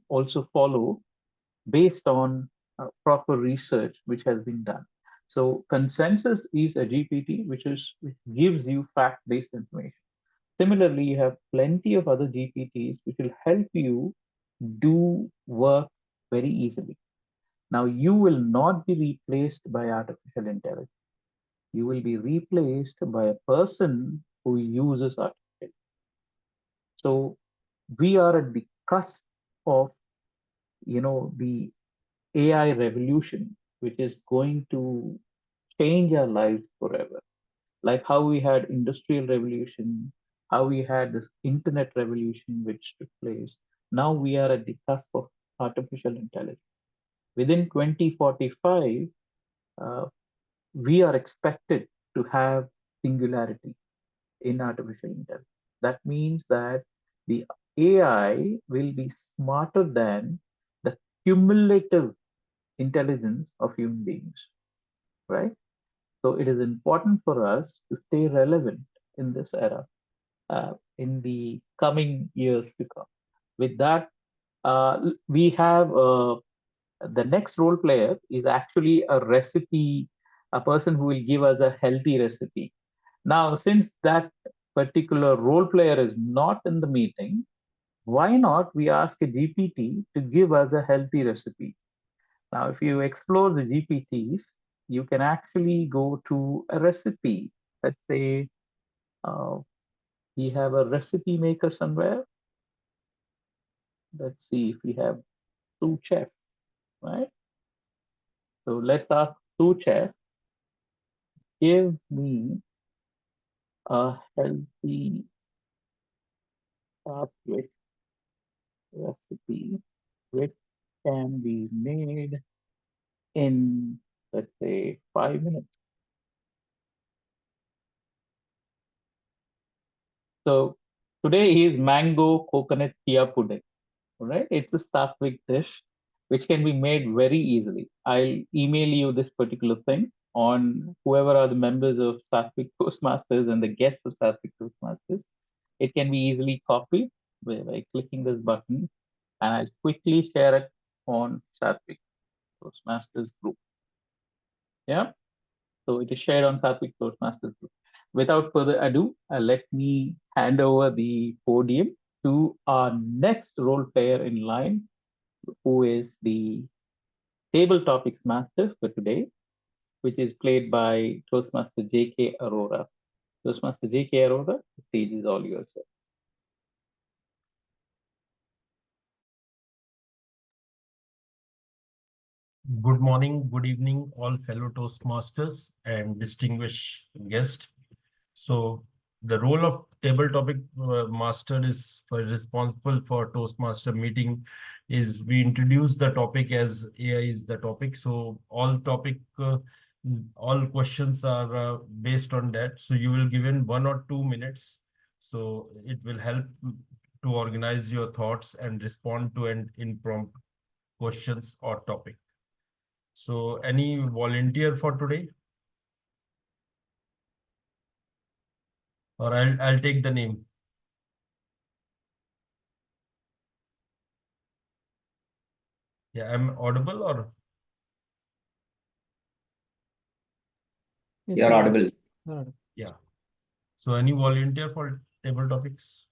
also follow based on proper research which has been done. So consensus is a GPT which gives you fact-based information. Similarly, you have plenty of other GPTs which will help you do work very easily. Now, you will not be replaced by artificial intelligence. You will be replaced by a person who uses artificial intelligence. So we are at the cusp of, the AI revolution, which is going to change our lives forever. Like how we had industrial revolution, how we had this internet revolution which took place. Now we are at the cusp of artificial intelligence. Within 2045, we are expected to have singularity in artificial intelligence. That means that the AI will be smarter than the cumulative intelligence of human beings, right? So it is important for us to stay relevant in this era, in the coming years to come. With that, we have the next role player is actually a person who will give us a healthy recipe. Now, since that particular role player is not in the meeting, why not we ask a GPT to give us a healthy recipe? Now, if you explore the GPTs, you can actually go to a recipe. Let's say we have a recipe maker somewhere. Let's see if we have sous chef, right? So let's ask sous chef, give me a healthy Sattvic recipe which can be made in, let's say, 5 minutes. So today is mango coconut chia pudding, right? It's a Sattvic dish which can be made very easily. I'll email you this particular thing on whoever are the members of Sattvic Toastmasters and the guests of Sattvic Toastmasters. It can be easily copied by clicking this button, and I'll quickly share it on Sattvic Toastmasters group. Yeah, so it is shared on Sattvic Toastmasters group. Without further ado, let me hand over the podium to our next role player in line, who is the table topics master for today, which is played by Toastmaster J.K. Arora. Toastmaster J.K. Arora, the stage is all yours, sir. Good morning, good evening, all fellow Toastmasters and distinguished guests. So the role of table topic master is responsible for Toastmaster meeting is we introduce the topic as AI is the topic. So all questions are based on that. So you will given 1 or 2 minutes. So it will help to organize your thoughts and respond to an impromptu questions or topic. So any volunteer for today? Or I'll take the name. Yeah, I'm audible or? Yes, You're sir. audible. You're audible. Yeah. So any volunteer for table topics?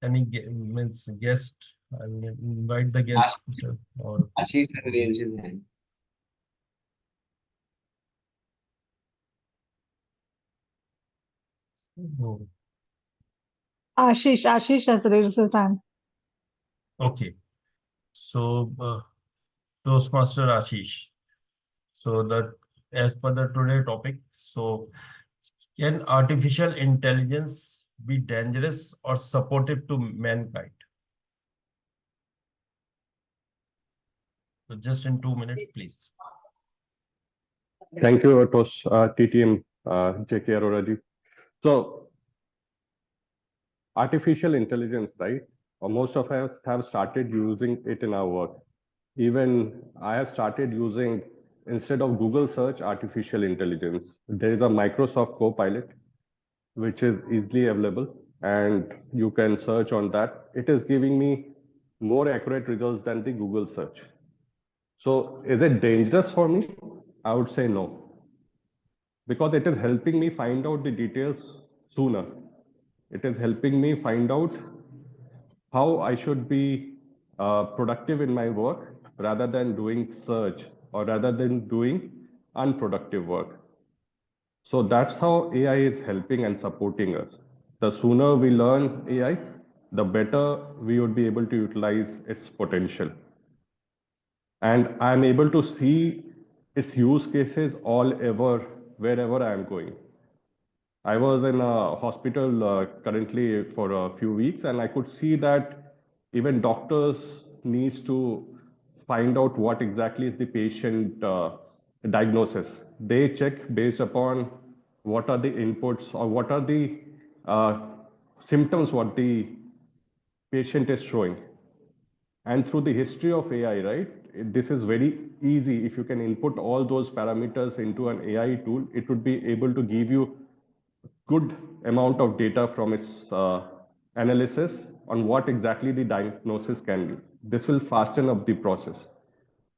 Any guest? I will invite the guest. Or Ashish has raised his hand. oh, Ashish has raised his hand. okay. So Toastmaster Ashish. So that as per the today topic, so can artificial intelligence be dangerous or supportive to mankind? So just in 2 minutes, please. Thank you, TTM JK Arora ji. So, artificial intelligence, right? Most of us have started using it in our work. Even I have started using, instead of Google search, artificial intelligence. There is a Microsoft Copilot, which is easily available, and you can search on that. It is giving me more accurate results than the Google search. So, is it dangerous for me? I would say no, because it is helping me find out the details sooner. It is helping me find out how I should be productive in my work rather than doing search or rather than doing unproductive work. So that's how AI is helping and supporting us. The sooner we learn AI, the better we would be able to utilize its potential. And I'm able to see its use cases wherever I am going. I was in a hospital currently for a few weeks, and I could see that even doctors needs to find out what exactly is the patient diagnosis. They check based upon what are the inputs or what are the uh, symptoms what the patient is showing. And through the history of AI, right, this is very easy. If you can input all those parameters into an AI tool, it would be able to give you good amount of data from its analysis on what exactly the diagnosis can be. This will fasten up the process.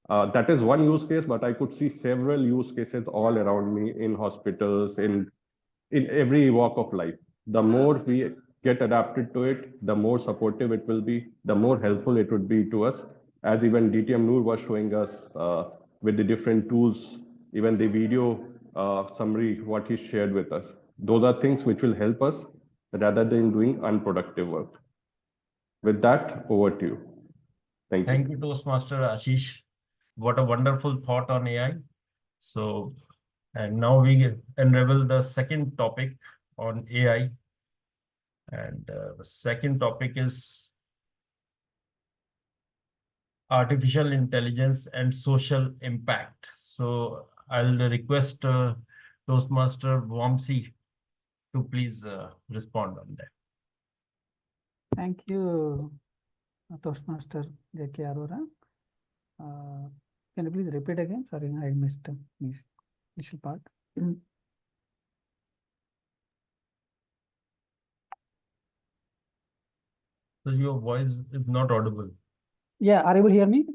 That is one use case, but I could see several use cases all around me in hospitals, in every walk of life. The more we get adapted to it, the more supportive it will be, the more helpful it would be to us. As even DTM Noor was showing us with the different tools, even the video summary, what he shared with us. Those are things which will help us rather than doing unproductive work. With that, over to you. Thank you. Thank you, Toastmaster Ashish. What a wonderful thought on AI. So, and now we unravel the second topic on AI. And the second topic is artificial intelligence and social impact. So I'll request Toastmaster Vamsi to please respond on that. Thank you, Toastmaster JK Arora. Can you please repeat again? Sorry, I missed the initial part. So your voice is not audible. Yeah, are you able to hear me?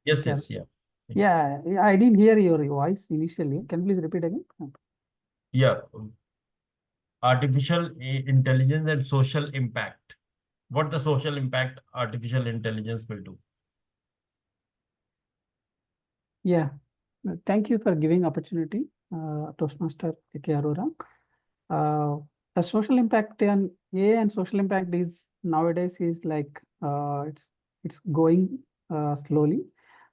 Yes, okay. yes, yeah. Yeah, I didn't hear your voice initially. Can you please repeat again? Yeah. Artificial intelligence and social impact. What the social impact artificial intelligence will do? Yeah, thank you for giving opportunity, Toastmaster JK Arora. The social impact and AI and social impact is nowadays is like it's going slowly,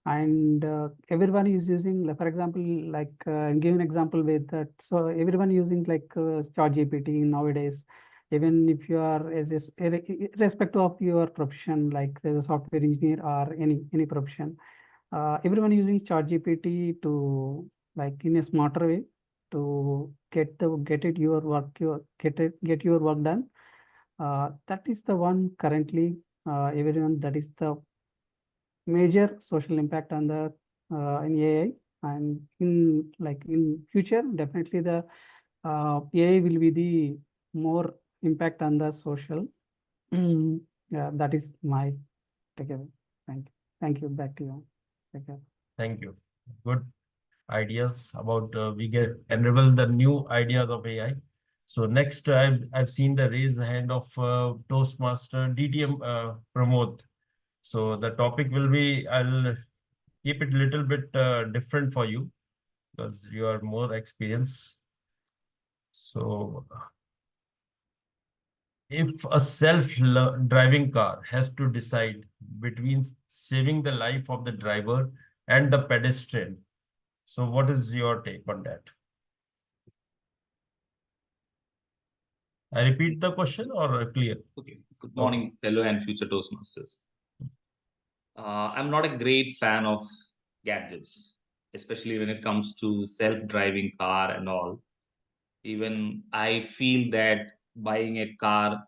and everyone is using, like, for example, like I'm giving an example with that. So everyone using like ChatGPT nowadays. Even if you are irrespective of your profession, like as a software engineer or any profession, everyone using ChatGPT to, like, in a smarter way to get your work done. That is the one currently, everyone, that is the major social impact on the in AI. And in future, definitely the AI will be the more impact on the social. Yeah, that is my takeaway. Thank you. Back to you. Take care. Thank you. Good ideas about we get unravel the new ideas of AI. So next, I've seen the raise hand of Toastmaster DTM Pramod. So the topic will be, I'll keep it a little bit different for you because you are more experienced. So if a self-driving car has to decide between saving the life of the driver and the pedestrian, so what is your take on that? I repeat the question or clear? Okay. Good morning, fellow and future Toastmasters. I'm not a great fan of gadgets, especially when it comes to self-driving car and all. Even I feel that buying a car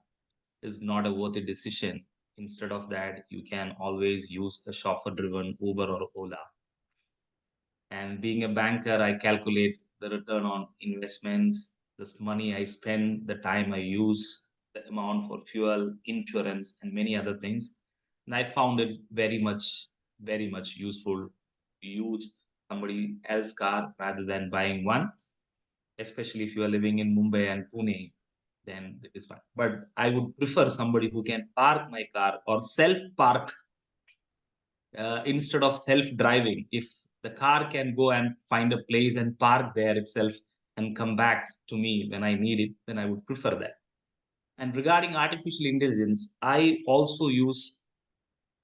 is not a worthy decision. Instead of that, you can always use a chauffeur-driven Uber or Ola. And being a banker, I calculate the return on investments, this money I spend, the time I use, the amount for fuel, insurance, and many other things. And I found it very much useful to use somebody else's car rather than buying one, especially if you are living in Mumbai and Pune, then it is fine. But I would prefer somebody who can park my car or self-park instead of self-driving. If the car can go and find a place and park there itself and come back to me when I need it, then I would prefer that. And regarding artificial intelligence, I also use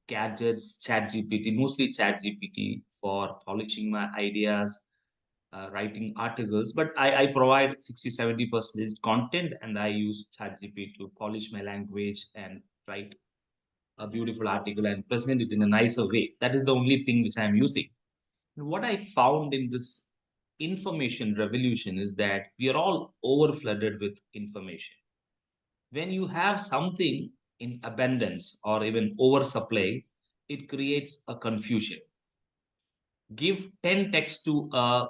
gadgets, ChatGPT, mostly ChatGPT for polishing my ideas, writing articles, but I provide 60-70% content and I use ChatGPT to polish my language and write a beautiful article and present it in a nicer way. That is the only thing which I'm using. And what I found in this information revolution is that we are all overflooded with information. When you have something in abundance or even oversupply, it creates a confusion. Give 10 texts to a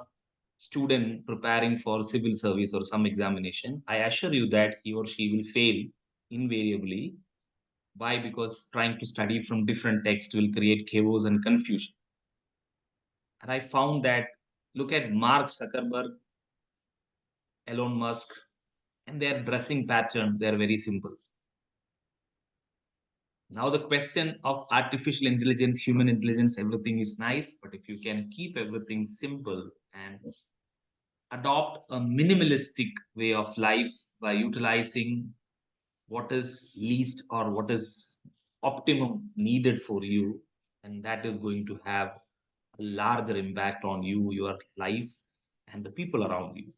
student preparing for civil service or some examination, I assure you that he or she will fail invariably. Why? Because trying to study from different texts will create chaos and confusion. And I found that, look at Mark Zuckerberg, Elon Musk, and their dressing pattern, they're very simple. Now the question of artificial intelligence, human intelligence, everything is nice, but if you can keep everything simple and adopt a minimalistic way of life by utilizing what is least or what is optimum needed for you, and that is going to have a larger impact on you, your life, and the people around you.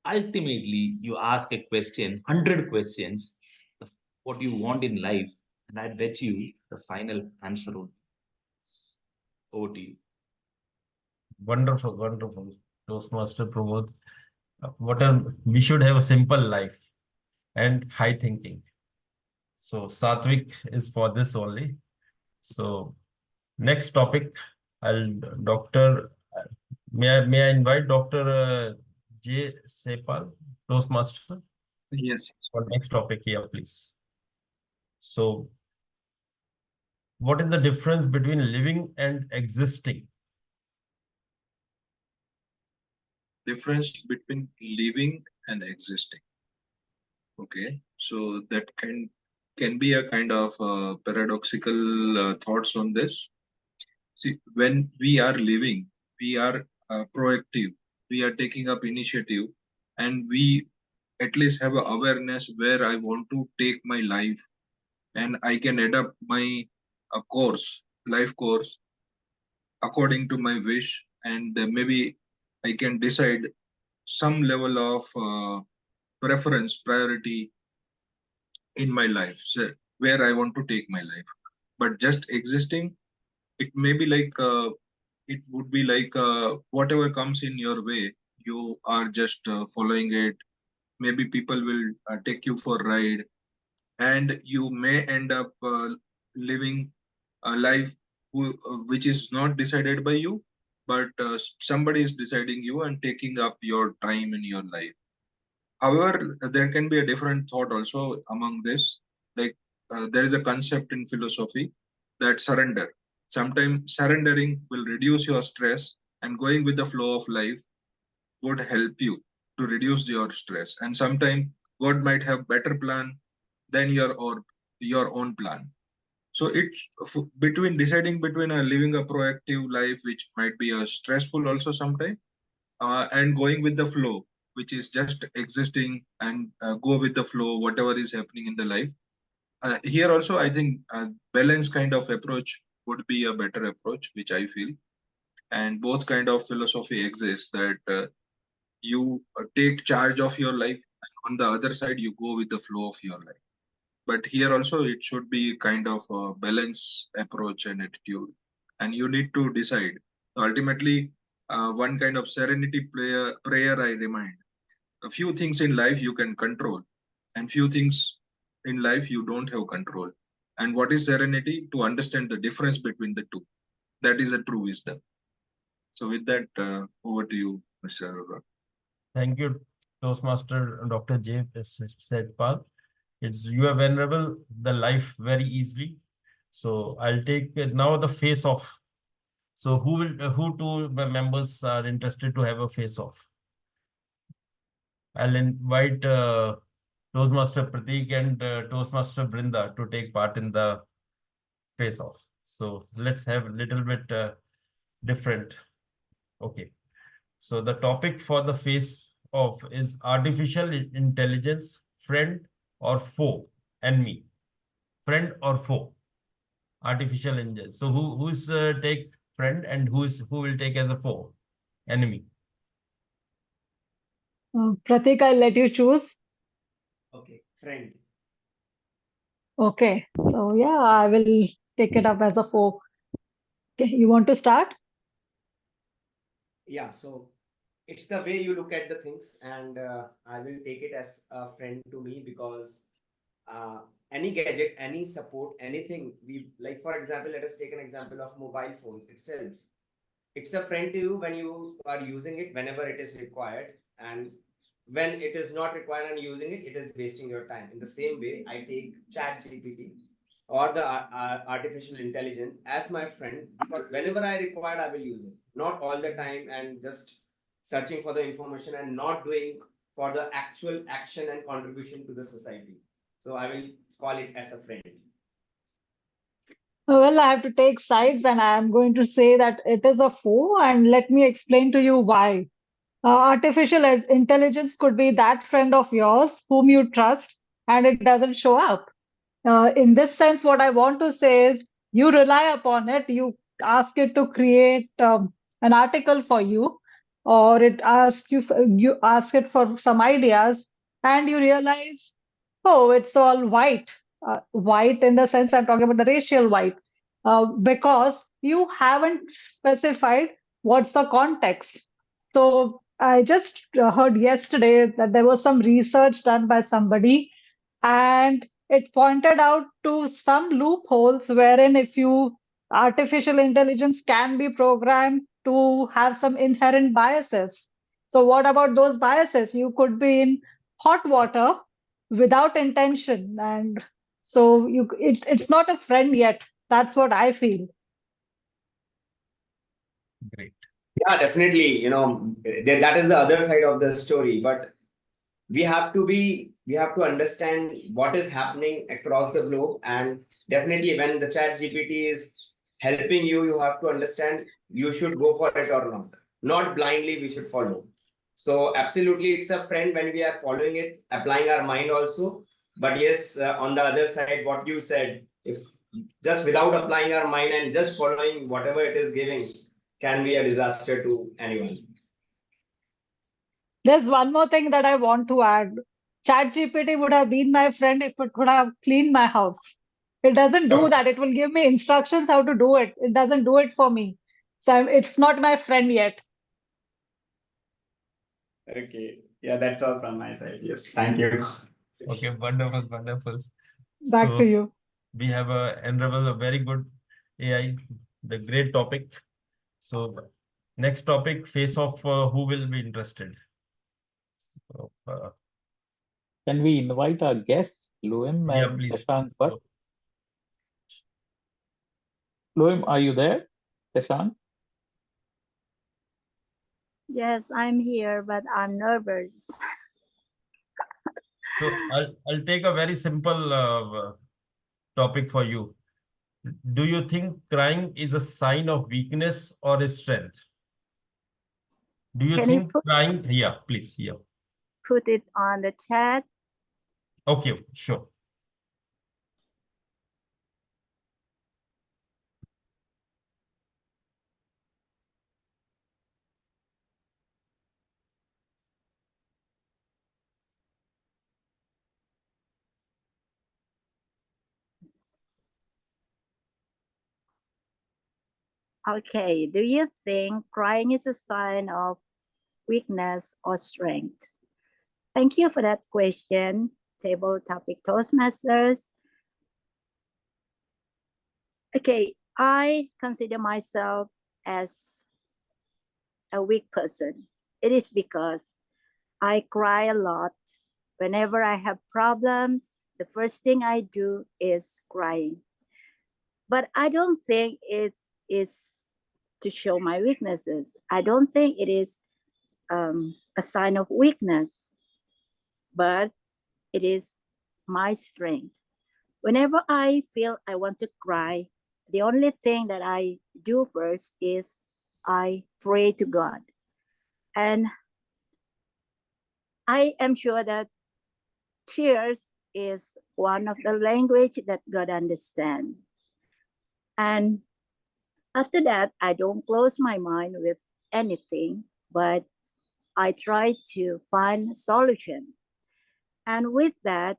Ultimately, you ask a question, 100 questions, what you want in life, and I bet you the final answer will be over to you. Wonderful, wonderful. Toastmaster Pramod. We should have a simple life and high thinking. So Sattvic is for this only. So next topic, may I invite Dr. J. Sepal, Toastmaster? Yes. For next topic here, please. So what is the difference between living and existing? Difference between living and existing. Okay, so that can be a kind of paradoxical thoughts on this. See, when we are living, we are proactive, we are taking up initiative, and we at least have a awareness where I want to take my life, and I can adapt my life course according to my wish, and maybe I can decide some level of preference, priority in my life, so where I want to take my life. But just existing, it may be like it would be like whatever comes in your way, you are just following it. Maybe people will take you for a ride, and you may end up living a life which is not decided by you, but somebody is deciding you and taking up your time in your life. However, there can be a different thought also among this. Like there is a concept in philosophy that surrender. Sometimes surrendering will reduce your stress, and going with the flow of life would help you to reduce your stress. And sometimes God might have better plan than your own plan. So it's between deciding between living a proactive life, which might be stressful also sometimes, and going with the flow, which is just existing and go with the flow, whatever is happening in the life. Here also, I think balance kind of approach would be a better approach, which I feel. And both kind of philosophy exists, that you take charge of your life, and on the other side, you go with the flow of your life. But here also, it should be kind of a balance approach and attitude, and you need to decide. Ultimately, one kind of serenity prayer I remind: a few things in life you can control, and few things in life you don't have control. And what is serenity? To understand the difference between the two. That is a true wisdom. So with that, over to you, Mr. Arora. Thank you, Toastmaster Dr. J. Sattvic. It's you have unravel the life very easily. So I'll take now the face off. So who two members are interested to have a face off? I'll invite Toastmaster Pratik and Toastmaster Brinda to take part in the face off. So let's have a little bit different. Okay. So the topic for the face off is artificial intelligence, friend or foe, enemy. Friend or foe, artificial intelligence. So who's take friend and who will take as a foe, enemy? Pratik, I'll let you choose. Okay, friend. Okay, so yeah, I will take it up as a four. Okay, you want to start? Yeah, so it's the way you look at the things, and I will take it as a friend to me, because any gadget, any support, anything we like, for example, let us take an example of mobile phones itself. It's a friend to you when you are using it, whenever it is required, and when it is not required and using it, it is wasting your time. In the same way, I take chat gpt or the artificial intelligence as my friend, because whenever I require, I will use it, not all the time and just searching for the information and not doing for the actual action and contribution to the society. So I will call it as a friend. Well, I have to take sides, and I am going to say that it is a foe, and let me explain to you why. Artificial intelligence could be that friend of yours whom you trust, and it doesn't show up. In this sense, what I want to say is you rely upon it, you ask it to create an article for you, or you ask it for some ideas, and you realize, oh, it's all white. White in the sense I'm talking about the racial white, because you haven't specified what's the context. So I just heard yesterday that there was some research done by somebody, and it pointed out to some loopholes wherein if you artificial intelligence can be programmed to have some inherent biases. So what about those biases? You could be in hot water without intention, and so it's not a friend yet. That's what I feel. Great. Yeah, definitely. That is the other side of the story. But we have to understand what is happening across the globe, and definitely when the chat gpt is helping you, you have to understand you should go for it or not blindly we should follow. So absolutely, it's a friend when we are following it, applying our mind also. But yes, on the other side, what you said, if just without applying our mind and just following whatever it is giving, can be a disaster to anyone. There's one more thing that I want to add. ChatGPT would have been my friend if it could have cleaned my house. It doesn't do that. It will give me instructions how to do it. It doesn't do it for me. So it's not my friend yet. Okay. Yeah, that's all from my side. Yes. Thank you. Okay, wonderful, wonderful. Back to you. We have Unravel, a very good AI, the great topic. So next topic, face off, who will be interested? So, Can we invite our guests, Luim yeah, and please. Shashank? Luim, are you there? Shashank? Yes, I'm here, but I'm nervous. So I'll take a very simple topic for you. Do you think crying is a sign of weakness or a strength? Do you Can think you crying? Yeah, please. Yeah. put it on the chat? Okay, sure. Okay, do you think crying is a sign of weakness or strength? Thank you for that question, Table Topic Toastmasters. Okay, I consider myself as a weak person. It is because I cry a lot. Whenever I have problems, the first thing I do is crying. But I don't think it is to show my weaknesses. I don't think it is a sign of weakness, but it is my strength. Whenever I feel I want to cry, the only thing that I do first is I pray to God. And I am sure that tears is one of the language that God understands. And after that, I don't close my mind with anything, but I try to find a solution. And with that,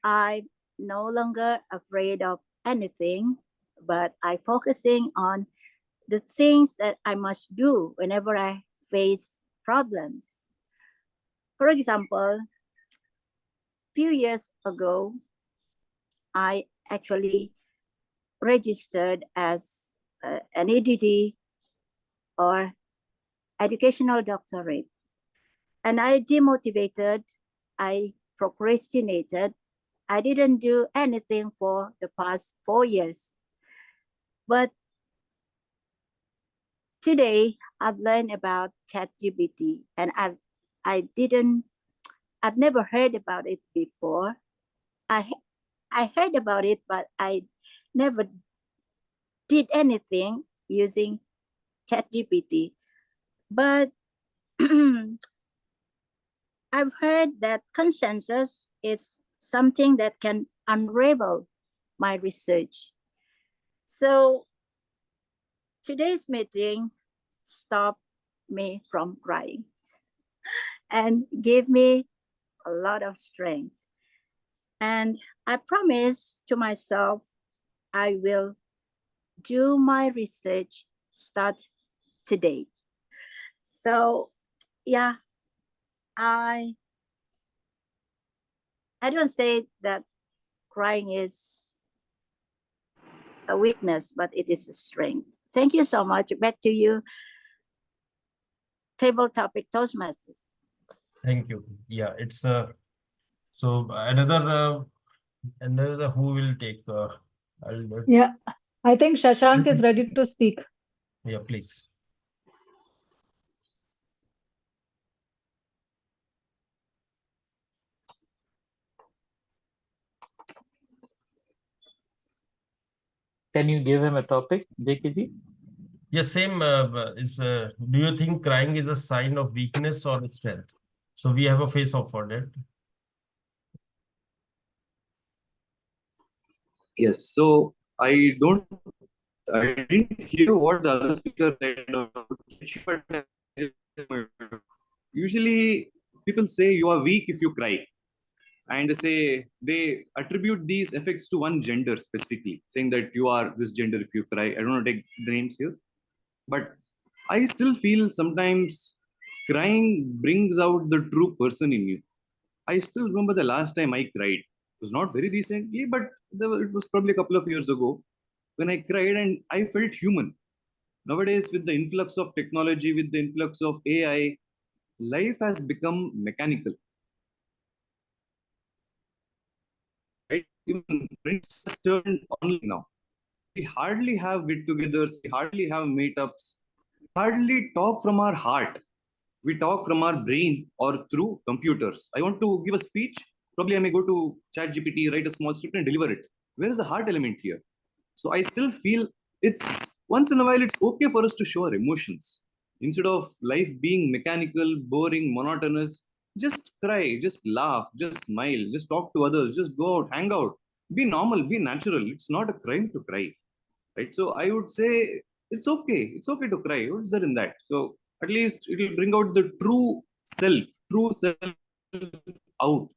I'm no longer afraid of anything, but I focusing on the things that I must do whenever I face problems. For example, a few years ago, I actually registered as an EDD or educational doctorate. And I demotivated, I procrastinated, I didn't do anything for the past 4 years. But today I've learned about ChatGPT, and I've never heard about it before. I heard about it, but I never did anything using ChatGPT. But I've heard that consensus is something that can unravel my research. So today's meeting stopped me from crying and gave me a lot of strength. And I promise to myself, I will do my research start today. So yeah, I don't say that crying is a weakness, but it is a strength. Thank you so much. Back to you, Table Topic Toastmasters. Thank you. Yeah, it's so another who will take Yeah, I think Shashank is ready to speak. Yeah, please. Can you give him a topic, JKG? Yeah, same do you think crying is a sign of weakness or strength? So we have a face off for that. Yes, so I don't I didn't hear what the other speaker said. Usually, people say you are weak if you cry, and they attribute these effects to one gender specifically, saying that you are this gender if you cry. I don't want to take the names here, but I still feel sometimes crying brings out the true person in you. I still remember the last time I cried. It was not very recently, but it was probably a couple of years ago when I cried and I felt human. Nowadays, with the influx of technology, with the influx of AI, life has become mechanical. Right? Even friends has turned online now. We hardly have get-togethers, we hardly have meetups, we hardly talk from our heart. We talk from our brain or through computers. I want to give a speech. Probably I may go to ChatGPT, write a small script and deliver it. Where is the heart element here? So I still feel it's once in a while it's okay for us to show our emotions. Instead of life being mechanical, boring, monotonous, just cry, just laugh, just smile, just talk to others, just go out, hang out. Be normal, be natural. It's not a crime to cry. Right? So I would say it's okay. It's okay to cry. What's there in that? So at least it will bring out the true self out,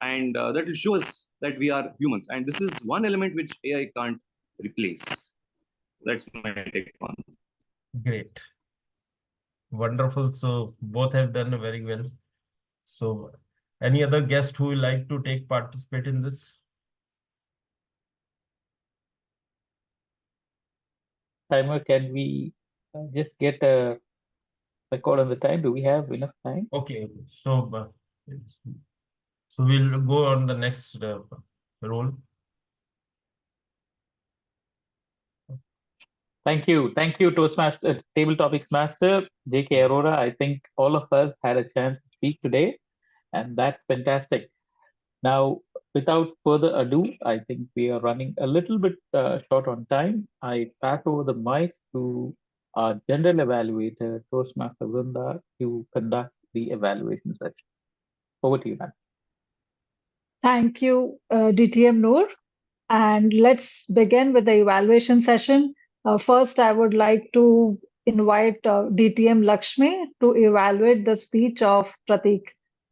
and that will show us that we are humans. And this is one element which AI can't replace. That's my take on it. Great. Wonderful. So both have done very well. So any other guest who would like to participate in this? Timer, can we just get a record on the time? Do we have enough time? Okay. So we'll go on the next role. Thank you, Toastmaster, Table Topics Master, J.K. Arora. I think all of us had a chance to speak today, and that's fantastic. Now, without further ado, I think we are running a little bit short on time. I pass over the mic to our general evaluator, Toastmaster Vrinda, to conduct the evaluation session. Over to you, ma'am. Thank you, DTM Noor. And let's begin with the evaluation session. First, I would like to invite DTM Lakshmi to evaluate the speech of Pratik.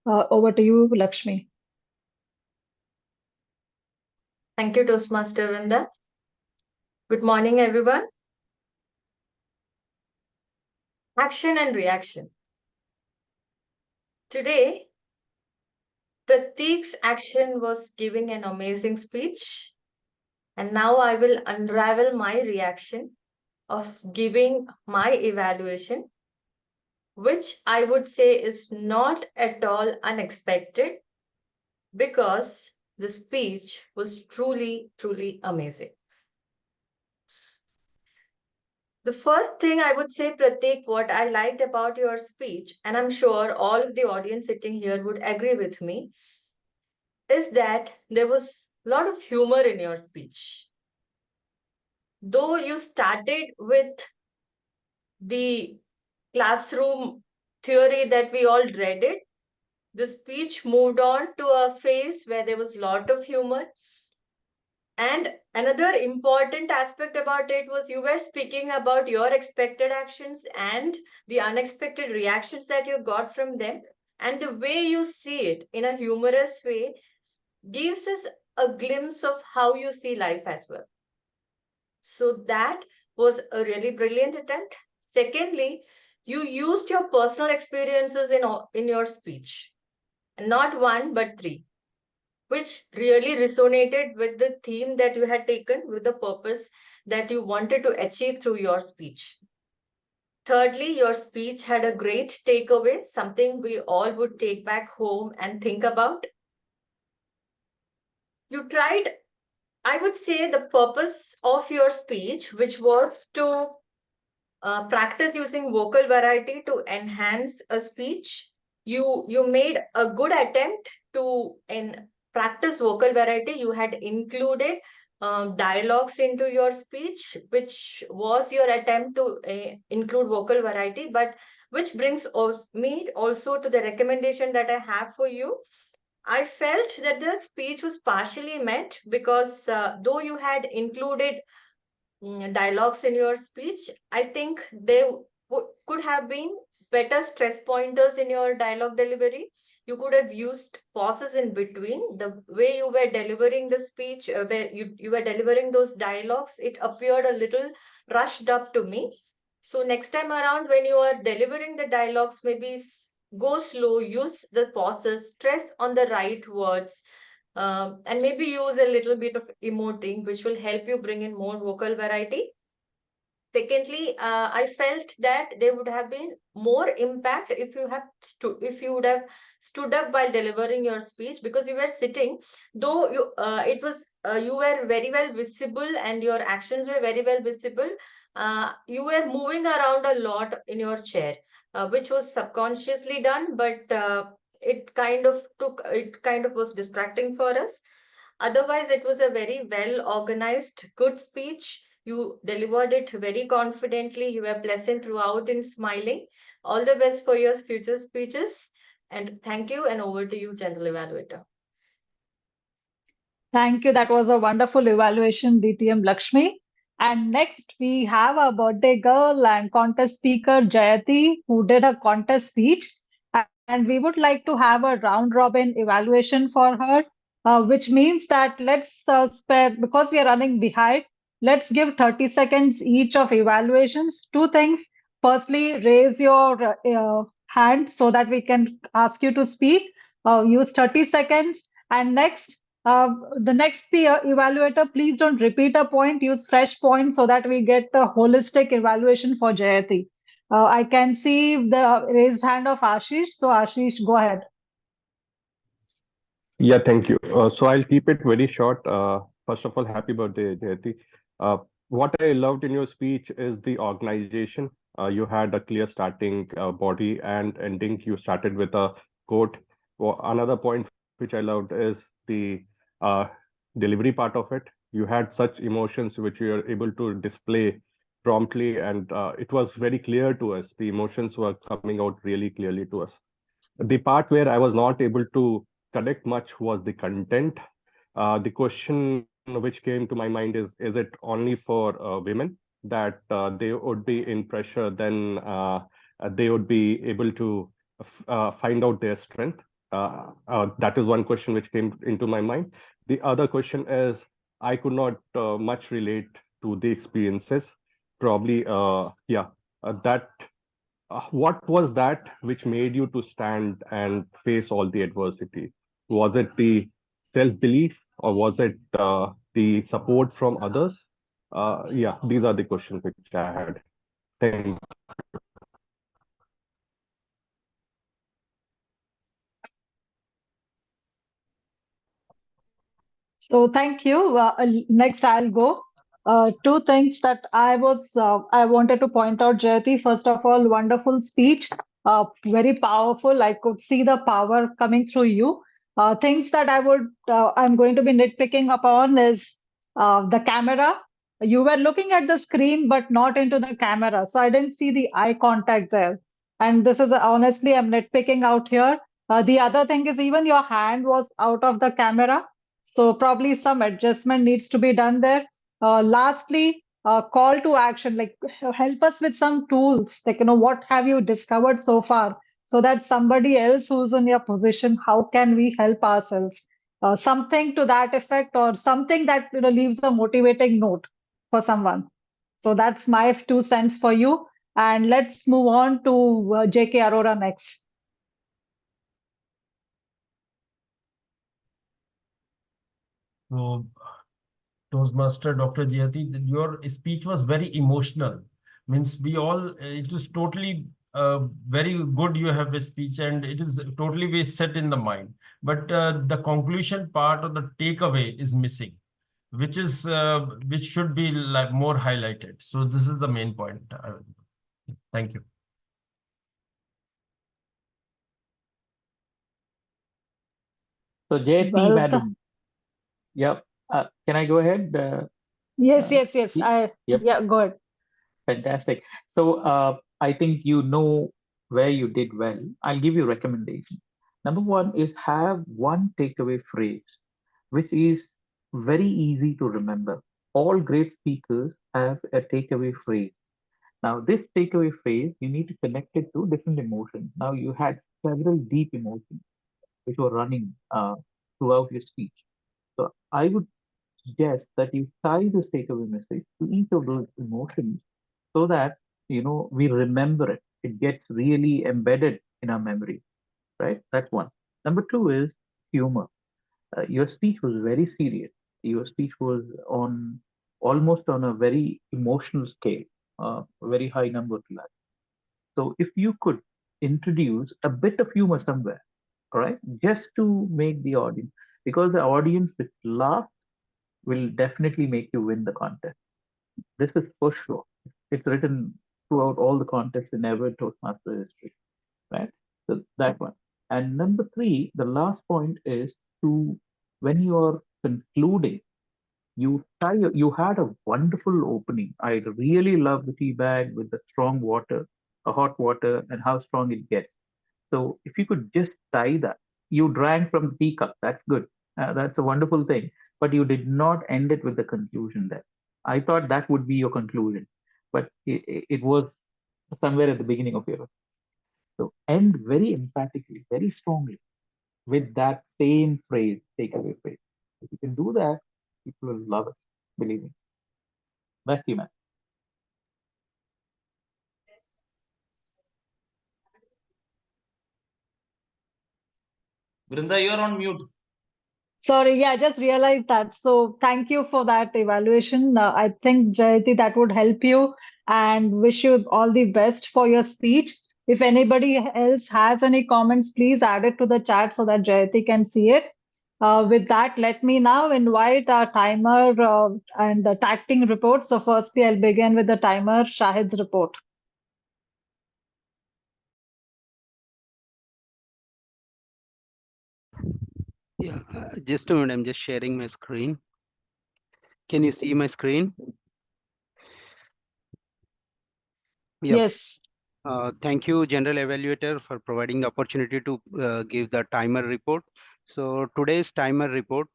Over to you, Lakshmi. Thank you, Toastmaster Vrinda. Good morning, everyone. Action and reaction. Today, Pratik's action was giving an amazing speech. And now I will unravel my reaction of giving my evaluation, which I would say is not at all unexpected because the speech was truly, truly amazing. The first thing I would say, Pratik, what I liked about your speech, and I'm sure all of the audience sitting here would agree with me, is that there was a lot of humor in your speech. Though you started with the classroom theory that we all dreaded, the speech moved on to a phase where there was a lot of humor. And another important aspect about it was you were speaking about your expected actions and the unexpected reactions that you got from them. And the way you see it in a humorous way gives us a glimpse of how you see life as well. So that was a really brilliant attempt. Secondly, you used your personal experiences in your speech. Not one, but three, which really resonated with the theme that you had taken, with the purpose that you wanted to achieve through your speech. Thirdly, your speech had a great takeaway, something we all would take back home and think about. You tried, I would say, the purpose of your speech, which was to practice using vocal variety to enhance a speech. You made a good attempt to practice vocal variety. You had included dialogues into your speech, which was your attempt to include vocal variety, but which brings me also to the recommendation that I have for you. I felt that the speech was partially met because though you had included dialogues in your speech. I think they could have been better stress pointers in your dialogue delivery. You could have used pauses in between. The way you were delivering the speech, where you were delivering those dialogues, it appeared a little rushed up to me. So next time around, when you are delivering the dialogues, maybe go slow, use the pauses, stress on the right words, and maybe use a little bit of emoting, which will help you bring in more vocal variety. Secondly, I felt that there would have been more impact if you would have stood up while delivering your speech, because you were sitting, though you were very well visible and your actions were very well visible. You were moving around a lot in your chair, which was subconsciously done, but it kind of was distracting for us. Otherwise, it was a very well organized, good speech. You delivered it very confidently. You were pleasant throughout and smiling. All the best for your future speeches. And thank you. And over to you, General Evaluator. Thank you. That was a wonderful evaluation, DTM Lakshmi. And next, we have our birthday girl and contest speaker, Jayati, who did a contest speech. And we would like to have a round robin evaluation for her, which means that let's spare, because we are running behind, let's give 30 seconds each of evaluations. Two things. Firstly, raise your hand so that we can ask you to speak. Use 30 seconds. And next, the next evaluator, please don't repeat a point, use fresh points so that we get a holistic evaluation for Jayati. I can see the raised hand of Ashish. So Ashish, go ahead. Yeah, thank you. So I'll keep it very short. First of all, happy birthday, Jayati. What I loved in your speech is the organization. You had a clear starting, body, and ending. You started with a quote. Another point which I loved is the uh, delivery part of it. You had such emotions which you were able to display promptly, and it was very clear to us. The emotions were coming out really clearly to us. The part where I was not able to connect much was the content. The question which came to my mind is it only for women that they would be in pressure, then they would be able to find out their strength? That is one question which came into my mind. The other question is, I could not much relate to the experiences. Probably, that what was that which made you to stand and face all the adversity? Was it the self-belief or was it the support from others? Yeah, these are the questions which I had. Thank So thank you. Next, I'll go. Two things that I wanted to point out, Jayati. First of all, wonderful speech, very powerful. I could see the power coming through you. Things that I'm going to be nitpicking upon is the camera. You were looking at the screen, but not into the camera. So I didn't see the eye contact there. And this is honestly, I'm nitpicking out here. The other thing is even your hand was out of the camera. So probably some adjustment needs to be done there. Lastly, call to action, like help us with some tools, like, what have you discovered so far so that somebody else who's in your position, how can we help ourselves? Something to that effect or something that, leaves a motivating note for someone. So that's my 2 cents for you. And let's move on to JK Arora next. So, Toastmaster Dr. Jayati, your speech was very emotional. Means it is totally very good. You have a speech and it is totally very set in the mind. But the conclusion part or the takeaway is missing, which should be like more highlighted. So this is the main point. Thank you. So Jayati, Well madam. Yep. Can I go ahead? Yes. Yep. Yeah, go ahead. Fantastic. So I think you know where you did well. I'll give you a recommendation. Number one is have one takeaway phrase, which is very easy to remember. all great speakers have a takeaway phrase. Now, this takeaway phrase, you need to connect it to different emotions. Now, you had several deep emotions which were running throughout your speech. So, I would suggest that you tie this takeaway message to each of those emotions so that, we remember it. It gets really embedded in our memory, right? That's one. Number two is humor. Your speech was very serious. Your speech was on almost on a very emotional scale, a very high number to that. So if you could introduce a bit of humor somewhere, all right, just to make the audience, because the audience which laughs will definitely make you win the contest. This is for sure. It's written throughout all the contests in ever Toastmaster history, right? So that one. And number three, the last point is to when you are concluding, you had a wonderful opening. I really love the tea bag with the strong water, a hot water, and how strong it gets. So if you could just tie that, you drank from the teacup. That's good. That's a wonderful thing. But you did not end it with the conclusion there. I thought that would be your conclusion, but it was somewhere at the beginning of your. So end very emphatically, very strongly with that same phrase, takeaway phrase. If you can do that, people will love it. Believe me. Back to you, man. Vrinda, you're on mute. Sorry, yeah, I just realized that. So thank you for that evaluation. I think, Jayati, that would help you and wish you all the best for your speech. If anybody else has any comments, please add it to the chat so that Jayati can see it. With that, let me now invite our timer and the tacting report. So firstly, I'll begin with the timer, Shahid's report. Yeah, just a minute, I'm just sharing my screen. Can you see my screen? Yeah. Yes. Thank you, General Evaluator, for providing the opportunity to give the timer report. So today's timer report,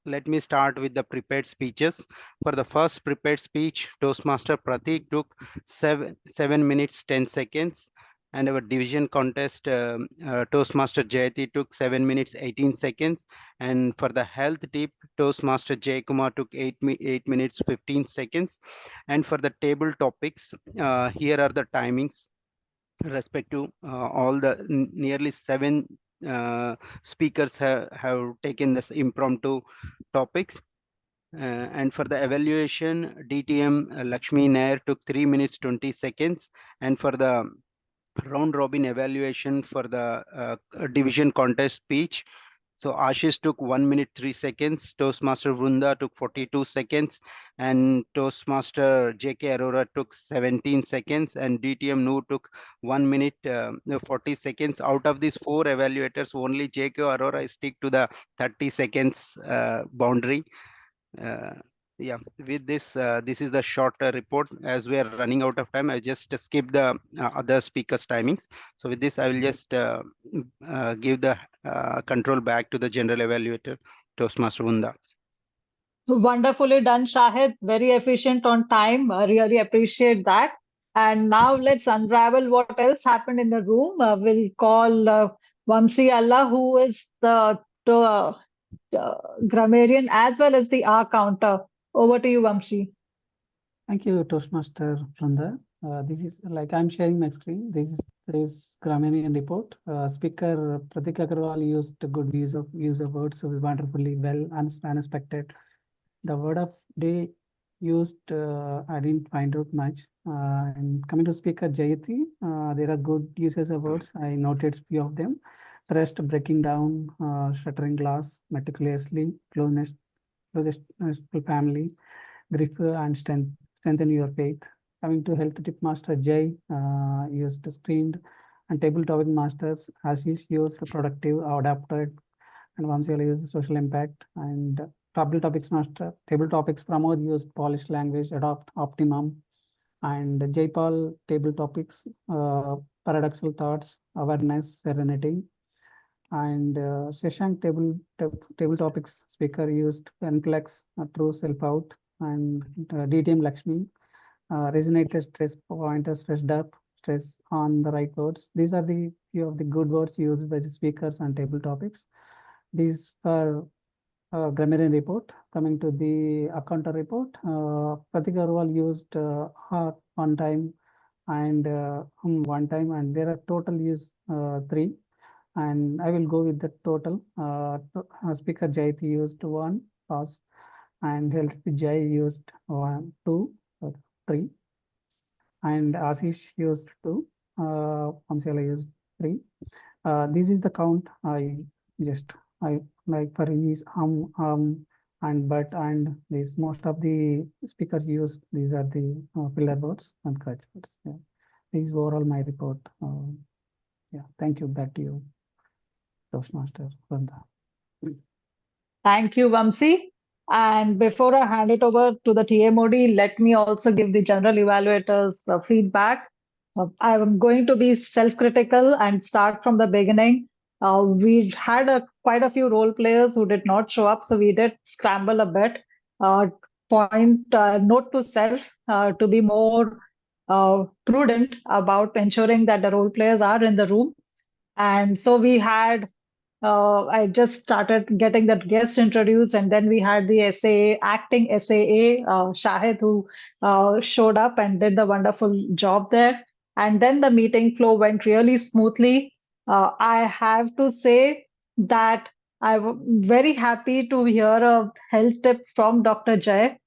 let me start with the prepared speeches. For the first prepared speech, Toastmaster Pratik took 7 minutes 10 seconds. And our division contest, Toastmaster Jayati took 7 minutes 18 seconds. And for the health tip, Toastmaster Jay Kumar took 8 minutes 15 seconds. And for the table topics, here are the timings respect to all the nearly 7 speakers have taken this impromptu topics. And for the evaluation, DTM Lakshmi Nair took 3 minutes 20 seconds. And for the round robin evaluation for the division contest speech, so Ashish took 1 minute 3 seconds, Toastmaster Vrunda took 42 seconds, and Toastmaster JK Arora took 17 seconds, and DTM Noor took 1 minute 40 seconds. Out of these 4 evaluators, only JK Arora stick to the 30 seconds boundary. Yeah, with this, this is the short report. As we are running out of time, I just skip the other speakers' timings. So with this, I will just give the control back to the general evaluator, Toastmaster Vunda. Wonderfully done, Shahid. Very efficient on time. Really appreciate that. And now let's unravel what else happened in the room. We'll call Vamsi Allah, who is the grammarian as well as the R counter. Over to you, Vamsi. Thank you, Toastmaster Vrunda. This is like I'm sharing my screen. This is grammarian report. Speaker Pratik Agarwal used good use of words wonderfully well, unexpected. The word of day used, I didn't find out much. And coming to speaker Jayati, there are good uses of words. I noted few of them. Trust, breaking down, shattering glass, meticulously, closeness, family, grief and strengthen your faith. Coming to health tip master Jay, used streamed, and table topic masters Ashish used productive, adapted, and Vamsila used social impact, and table topics master table topics Pramod used polished language, adopt optimum, and Jaypal table topics, paradoxical thoughts, awareness, serenity, and Shashank table topics speaker used complex, true self out, and DTM Lakshmi, resonated stress pointers, stressed up, stress on the right words. These are the few of the good words used by the speakers and table topics. These are grammarian report. Coming to the accountant report, Pratik Agarwal used one time and one time, and there are total use 3. And I will go with the total. Speaker Jaiti used 1 pass, and Jai used 1, 2, 3, and Ashish used 2. Amsela used 3. This is the count. I like for his and but and these most of the speakers use these are the pillar words and crutch words. Yeah. These were all my report. Yeah, thank you. Back to you, Toastmaster Vrunda. Thank you, Vamsi. And before I hand it over to the TMOD, let me also give the general evaluators feedback. I'm going to be self-critical and start from the beginning. We had quite a few role players who did not show up, so we did scramble a bit. Note to self to be more prudent about ensuring that the role players are in the room. And so we had I just started getting that guest introduced, and then we had the SAA, acting SAA, Shahid, who showed up and did the wonderful job there. And then the meeting flow went really smoothly. I have to say that I'm very happy to hear a health tip from Dr. Jay.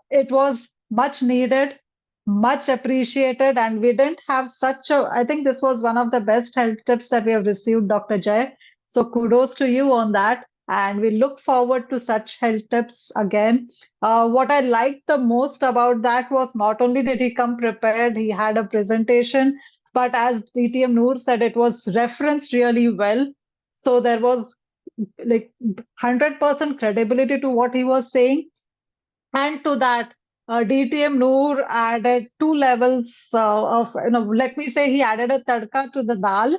It was much needed, much appreciated, and we didn't have such a, I think this was one of the best health tips that we have received, Dr. Jay. So kudos to you on that. And we look forward to such health tips again. What I liked the most about that was not only did he come prepared, he had a presentation, but as DTM Noor said, it was referenced really well. So there was like 100% credibility to what he was saying. And to that, DTM Noor added 2 levels of, let me say he added a tadka to the dal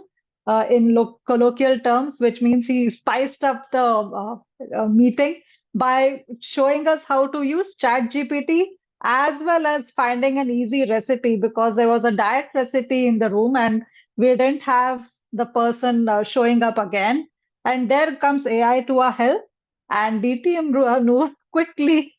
in colloquial terms, which means he spiced up the meeting by showing us how to use ChatGPT as well as finding an easy recipe, because there was a diet recipe in the room and we didn't have the person showing up again. And there comes AI to our help, and DTM Noor quickly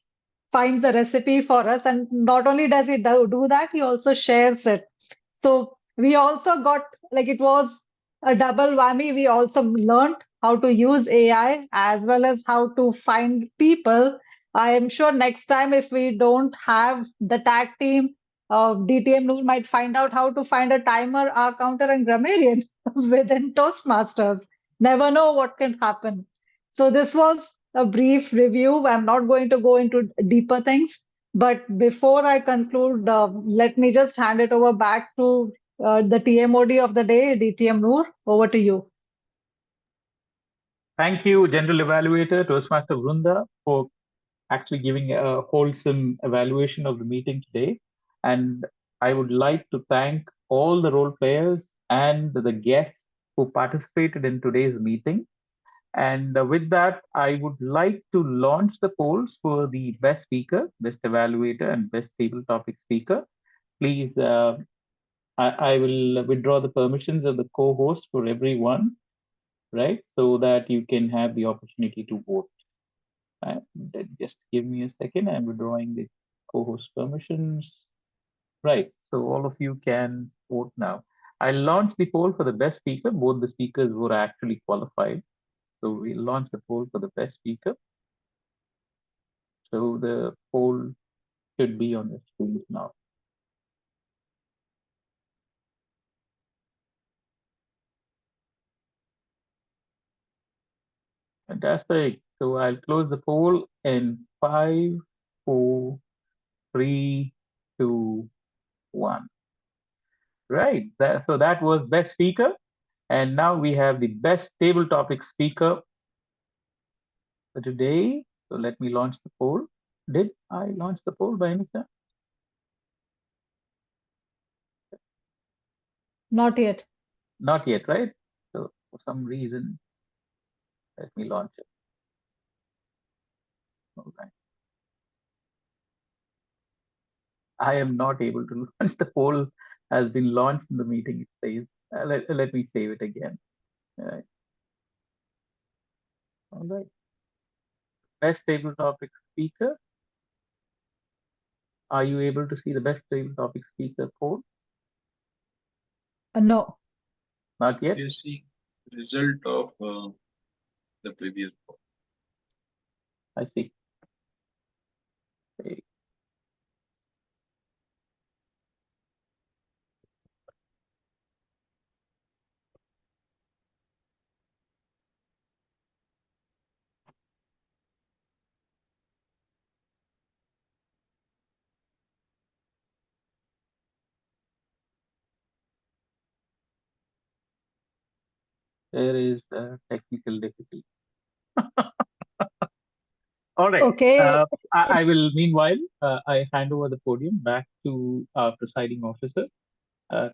finds a recipe for us. And not only does he do that, he also shares it. So we also got, like, it was a double whammy. We also learned how to use AI as well as how to find people. I am sure next time, if we don't have the tag team, DTM Noor might find out how to find a timer, a counter, and grammarian within Toastmasters. Never know what can happen. So this was a brief review. I'm not going to go into deeper things. But before I conclude, let me just hand it over back to the TMOD of the day, DTM Noor. Over to you. Thank you, General Evaluator Toastmaster Vrunda, for actually giving a wholesome evaluation of the meeting today. And I would like to thank all the role players and the guests who participated in today's meeting. And with that, I would like to launch the polls for the best speaker, best evaluator, and best table topic speaker. Please, I will withdraw the permissions of the co-host for everyone, right? So that you can have the opportunity to vote. And just give me a second. I'm withdrawing the co-host permissions. Right. So all of you can vote now. I launched the poll for the best speaker. Both the speakers were actually qualified. So we launched the poll for the best speaker. So the poll should be on the screen now. Fantastic. So I'll close the poll in 5, 4, 3, 2, 1. Right. So that was best speaker. And now we have the best table topic speaker for today. So let me launch the poll. Did I launch the poll by any chance? Not yet. Not yet, right? So for some reason, let me launch it. All right. I am not able to launch the poll. Has been launched in the meeting. It says. Let me save it again. All right. Best table topic speaker. Are you able to see the best table topic speaker poll? No. Not yet. You see result of the previous poll. I see. Okay. There is a technical difficulty. All right. Okay. I will, meanwhile, I hand over the podium back to our presiding officer,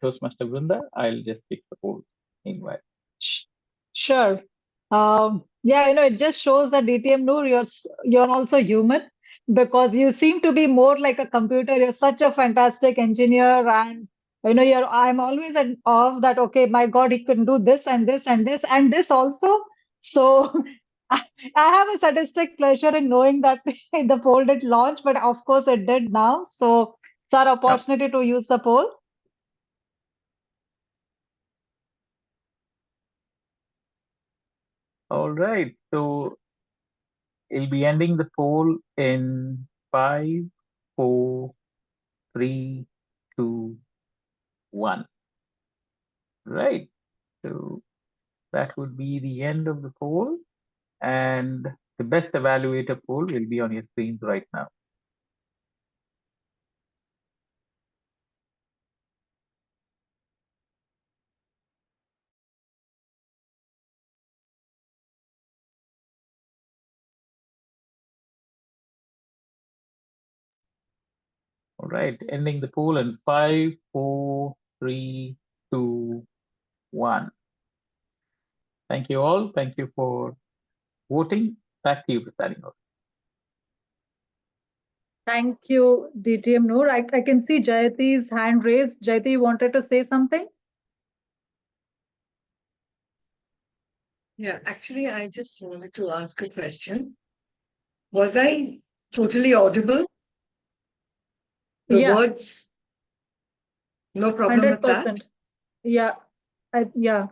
Toastmaster Vrunda. I'll just fix the poll meanwhile. Sure. Yeah, it just shows that DTM Noor, you're also human, because you seem to be more like a computer. You're such a fantastic engineer, and I'm always in awe that, okay, my God, he can do this and this and this and this also. So I have a sadistic pleasure in knowing that the poll did launch, but of course it did now. So it's our opportunity to use the poll. All right. So it'll be ending the poll in 5, 4, 3, 2, 1. Right. So that would be the end of the poll. And the best evaluator poll will be on your screens right now. All right, ending the poll in 5, 4, 3, 2, 1. Thank you all. Thank you for voting. Back to you, presiding officer. Thank you, DTM Noor. I can see Jayati's hand raised. Jayati, you wanted to say something? Yeah, actually, I just wanted to ask a question. Was I totally audible? The Yeah. words, no problem with that? 100%. Yeah. Yeah.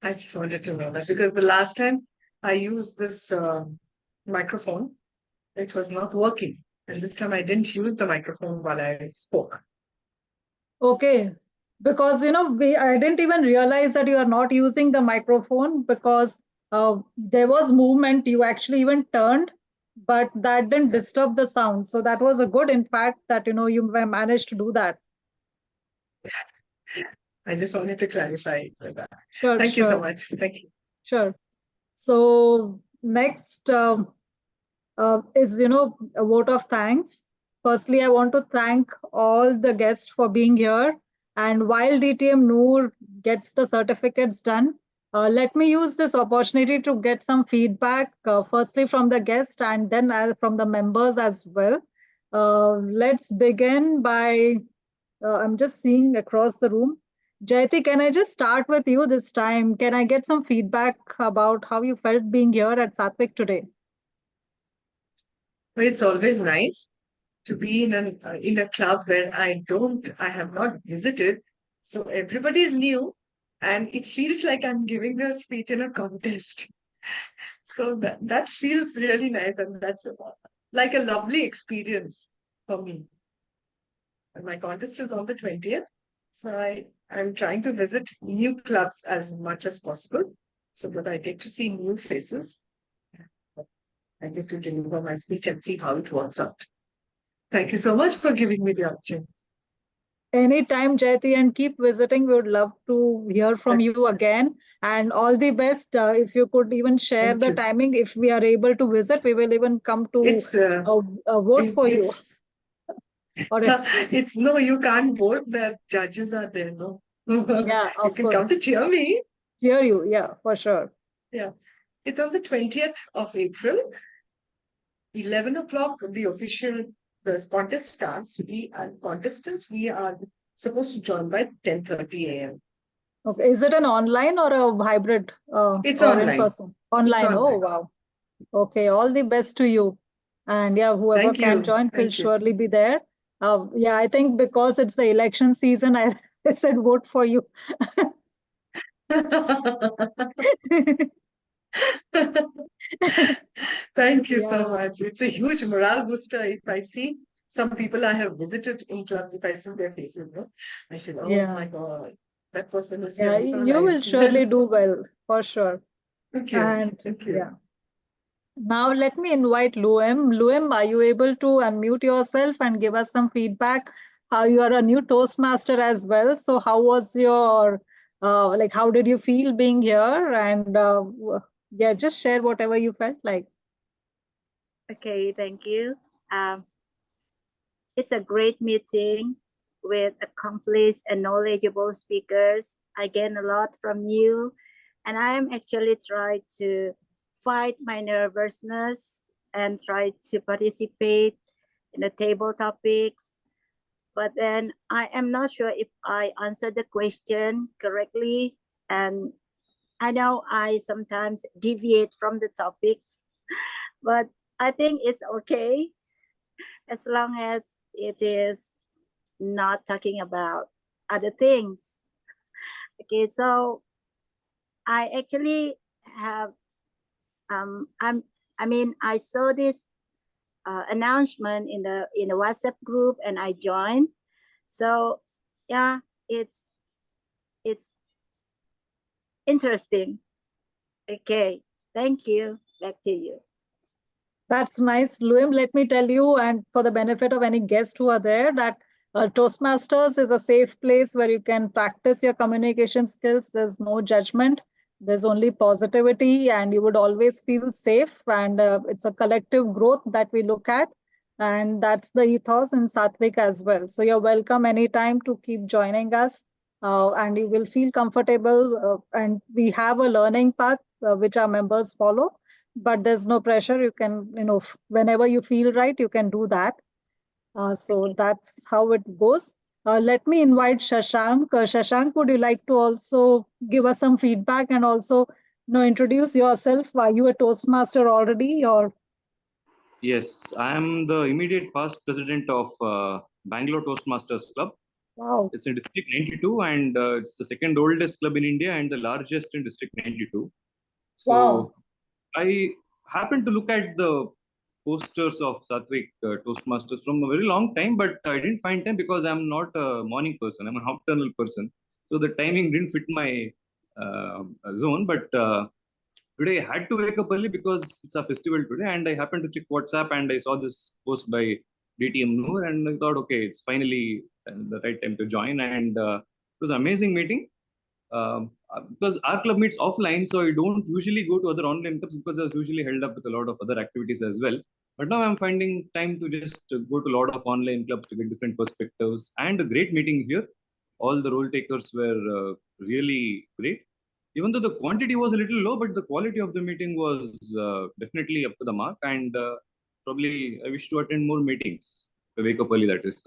I just wanted to know that, because the last time I used this microphone, it was not working. And this time I didn't use the microphone while I spoke. Okay. Because, I didn't even realize that you are not using the microphone, because there was movement. You actually even turned, but that didn't disturb the sound. So that was a good, in fact, that, you managed to do that. I just wanted to clarify that. Sure. Thank you so much. Thank you. Sure. So next is, a vote of thanks. Firstly, I want to thank all the guests for being here. And while DTM Noor gets the certificates done, let me use this opportunity to get some feedback, firstly from the guest and then from the members as well. Let's begin by, I'm just seeing across the room. Jayati, can I just start with you this time? Can I get some feedback about how you felt being here at Sattvic today? Well, it's always nice to be in a club where I have not visited. So everybody is new, and it feels like I'm giving a speech in a contest. So that feels really nice, and that's like a lovely experience for me. And my contest is on the 20th. So I'm trying to visit new clubs as much as possible so that I get to see new faces. I get to deliver my speech and see how it works out. Thank you so much for giving me the opportunity. Anytime, Jayati, and keep visiting. We would love to hear from you again. And all the best. If you could even share the timing, if we are able to visit, we will even come to vote for you. It's no, you can't vote. The judges are there, no? Yeah, you can come to cheer me. Cheer you, yeah, for sure. Yeah. It's on the 20th of April, 11 o'clock, the official the contestants, we are supposed to join by 10:30 a.m. Okay. Is it an online or a hybrid It's or in online. person? Online. Oh, online. wow. Okay. All the best to you. And yeah, whoever Thank can you. join will Thank you. surely be there. Yeah, I think because it's the election season, I said vote for you. Thank you so Yeah. much. It's a huge morale booster. If I see some people I have visited in clubs, if I see their faces, no, I feel, oh Yeah. my God, that person is Yeah, really so you will nice. surely do well for sure. Thank you. And Thank you. yeah. Now let me invite Luem. Luem, are you able to unmute yourself and give us some feedback? How you are a new Toastmaster as well. So how was your like how did you feel being here? And yeah, just share whatever you felt like. Okay, thank you. It's a great meeting with accomplished and knowledgeable speakers. I gain a lot from you, and I am actually trying to fight my nervousness and try to participate in the table topics. But then I am not sure if I answered the question correctly, and I know I sometimes deviate from the topics, but I think it's okay as long as it is not talking about other things. Okay, so I actually have I saw this announcement in the WhatsApp group and I joined. So yeah, it's interesting. Okay, thank you. Back to you. That's nice, Luim. Let me tell you, and for the benefit of any guests who are there, that Toastmasters is a safe place where you can practice your communication skills. There's no judgment. There's only positivity, and you would always feel safe. And it's a collective growth that we look at. And that's the ethos in Sattvic as well. So you're welcome anytime to keep joining us. And you will feel comfortable. And we have a learning path which our members follow, but there's no pressure. You can, whenever you feel right, you can do that. So that's how it goes. Let me invite Shashank. Shashank, would you like to also give us some feedback and also, introduce yourself? Are you a Toastmaster already, or? Yes, I am the immediate past president of Bangalore Toastmasters Club. Wow. It's in District 92 and it's the second oldest club in India and the largest in District 92. So Wow. I happened to look at the posters of Sattvic Toastmasters from a very long time, but I didn't find time because I'm not a morning person. I'm a nocturnal person. So the timing didn't fit my zone. But today I had to wake up early because it's a festival today. And I happened to check WhatsApp and I saw this post by DTM Noor and I thought, okay, it's finally the right time to join. And it was an amazing meeting. Because our club meets offline, so I don't usually go to other online clubs because I was usually held up with a lot of other activities as well. But now I'm finding time to just go to a lot of online clubs to get different perspectives and a great meeting here. All the role takers were really great. Even though the quantity was a little low, but the quality of the meeting was definitely up to the mark. And probably I wish to attend more meetings. To wake up early, that is.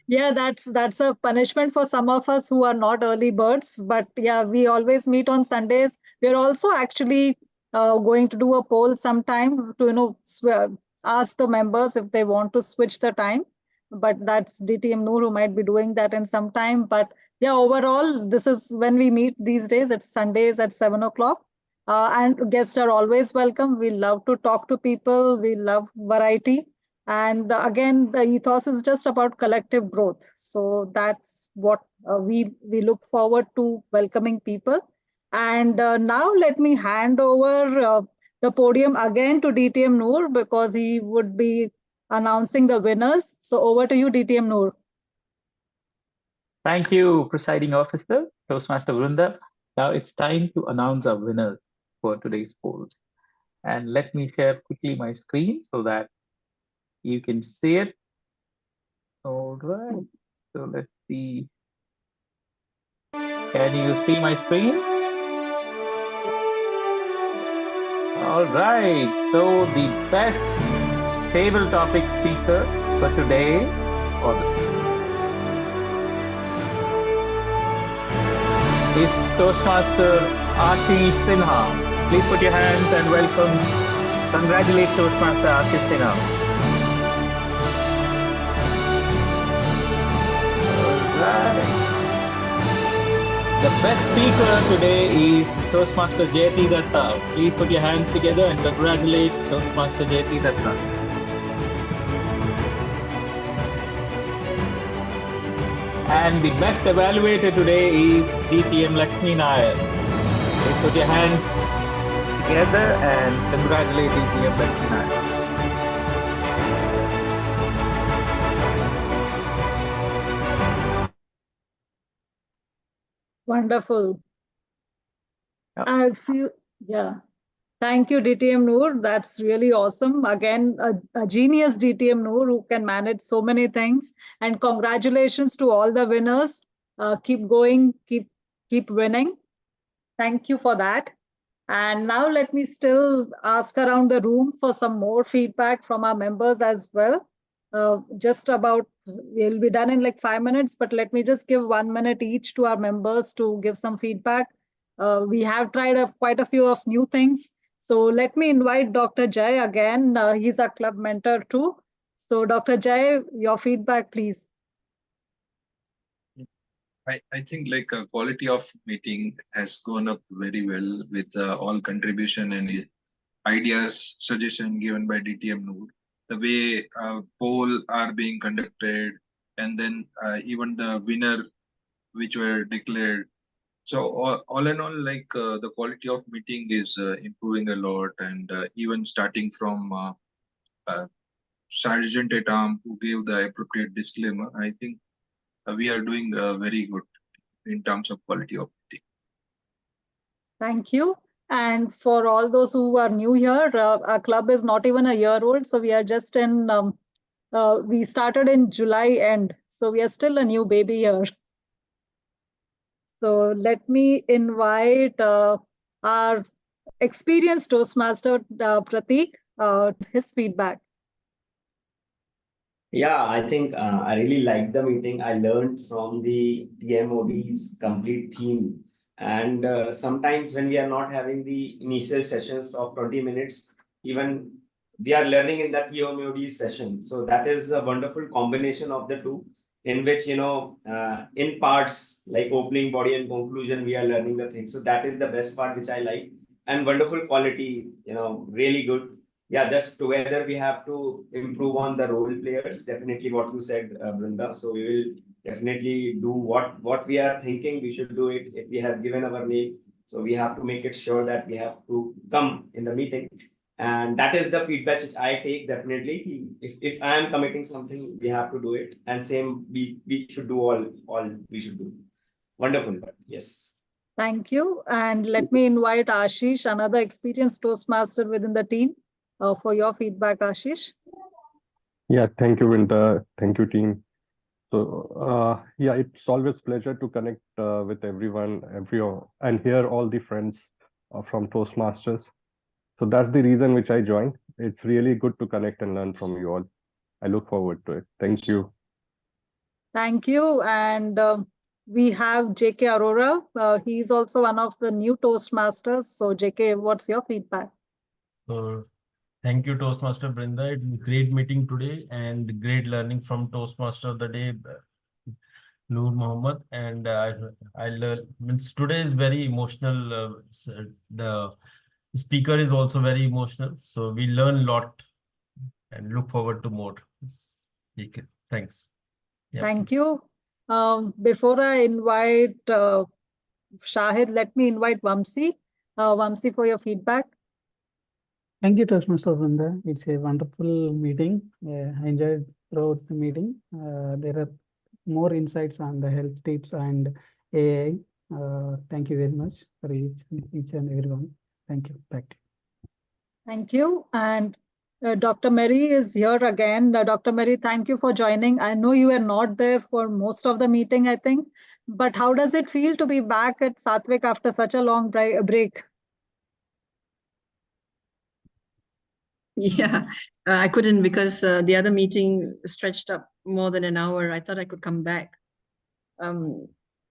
Yeah, that's a punishment for some of us who are not early birds. But yeah, we always meet on Sundays. We're also actually going to do a poll sometime to ask the members if they want to switch the time. But that's DTM Noor who might be doing that in some time. But yeah, overall, this is when we meet these days. It's Sundays at 7 o'clock. And guests are always welcome. We love to talk to people. We love variety. And again, the ethos is just about collective growth. So that's what we look forward to, welcoming people. And now let me hand over the podium again to DTM Noor because he would be announcing the winners. So over to you, DTM Noor. Thank you, Presiding Officer, Toastmaster Vrunda. Now it's time to announce our winners for today's polls. And let me share quickly my screen so that you can see it. All right, so let's see. Can you see my screen? All right, so the best table topic speaker for today is Toastmaster Ashish Sinha. Please put your hands and welcome, congratulate Toastmaster Ashish Sinha. Alright. The best speaker today is Toastmaster Jayati Datta. Please put your hands together and congratulate Toastmaster Jayati Datta. And the best evaluator today is DTM Lakshmi Nair. Please put your hands together and congratulate DTM Lakshmi Nair. Wonderful. I feel, yeah. Thank you, DTM Noor. That's really awesome. Again, a genius DTM Noor who can manage so many things. And congratulations to all the winners. Keep going, keep winning. Thank you for that. And now let me still ask around the room for some more feedback from our members as well. Just about, we'll be done in like 5 minutes, but let me just give 1 minute each to our members to give some feedback. We have tried quite a few of new things. So let me invite Dr. Jay again. He's our club mentor too. So Dr. Jay, your feedback, please. I think like quality of meeting has gone up very well with all contribution and ideas, suggestion given by DTM Noor. The way poll are being conducted, and then even the winner which were declared. So all in all, like the quality of meeting is improving a lot, and even starting from Sergeant at Arm who gave the appropriate disclaimer, I think we are doing very good in terms of quality of meeting. Thank you. And for all those who are new here, our club is not even a year old. So we are just in, we started in July end. So we are still a new baby here. So let me invite our experienced Toastmaster, Prateek, his feedback. Yeah, I think I really liked the meeting. I learned from the TMOD's complete theme. And sometimes when we are not having the initial sessions of 20 minutes, even we are learning in that TMOD session. So that is a wonderful combination of the two, in which, in parts like opening, body and conclusion, we are learning the things. So that is the best part, which I like. And wonderful quality, really good. Yeah, just together we have to improve on the role players. Definitely what you said, Brinda. So we will definitely do what we are thinking. We should do it if we have given our name. So we have to make it sure that we have to come in the meeting. And that is the feedback which I take definitely. If I am committing something, we have to do it. And same, we should do all we should do. Wonderful, but yes. Thank you. And let me invite Ashish, another experienced Toastmaster within the team, for your feedback, Ashish. Yeah, thank you, Vinta. Thank you, team. So yeah, it's always pleasure to connect with everyone, and hear all the friends from Toastmasters. So that's the reason which I joined. It's really good to connect and learn from you all. I look forward to it. Thank you. Thank you. And we have JK Arora. He's also one of the new Toastmasters. So JK, what's your feedback? So thank you, Toastmaster Brinda. It's a great meeting today and great learning from Toastmaster of the day, Noor Mohammed. And I learned, means today is very emotional. The speaker is also very emotional. So we learn a lot and look forward to more. Thanks. Yeah, Thank please. you. Before I invite Shahid, let me invite Vamsi. Vamsi, for your feedback. Thank you, Toastmaster Vrinda. It's a wonderful meeting. I enjoyed throughout the meeting. There are more insights on the health tips and AI. Thank you very much for each and everyone. Thank you. Back to you. Thank you. And Dr. Mary is here again. Dr. Mary, thank you for joining. I know you were not there for most of the meeting, I think. But how does it feel to be back at Sattvic after such a long break? Yeah, I couldn't because the other meeting stretched up more than an hour. I thought I could come back.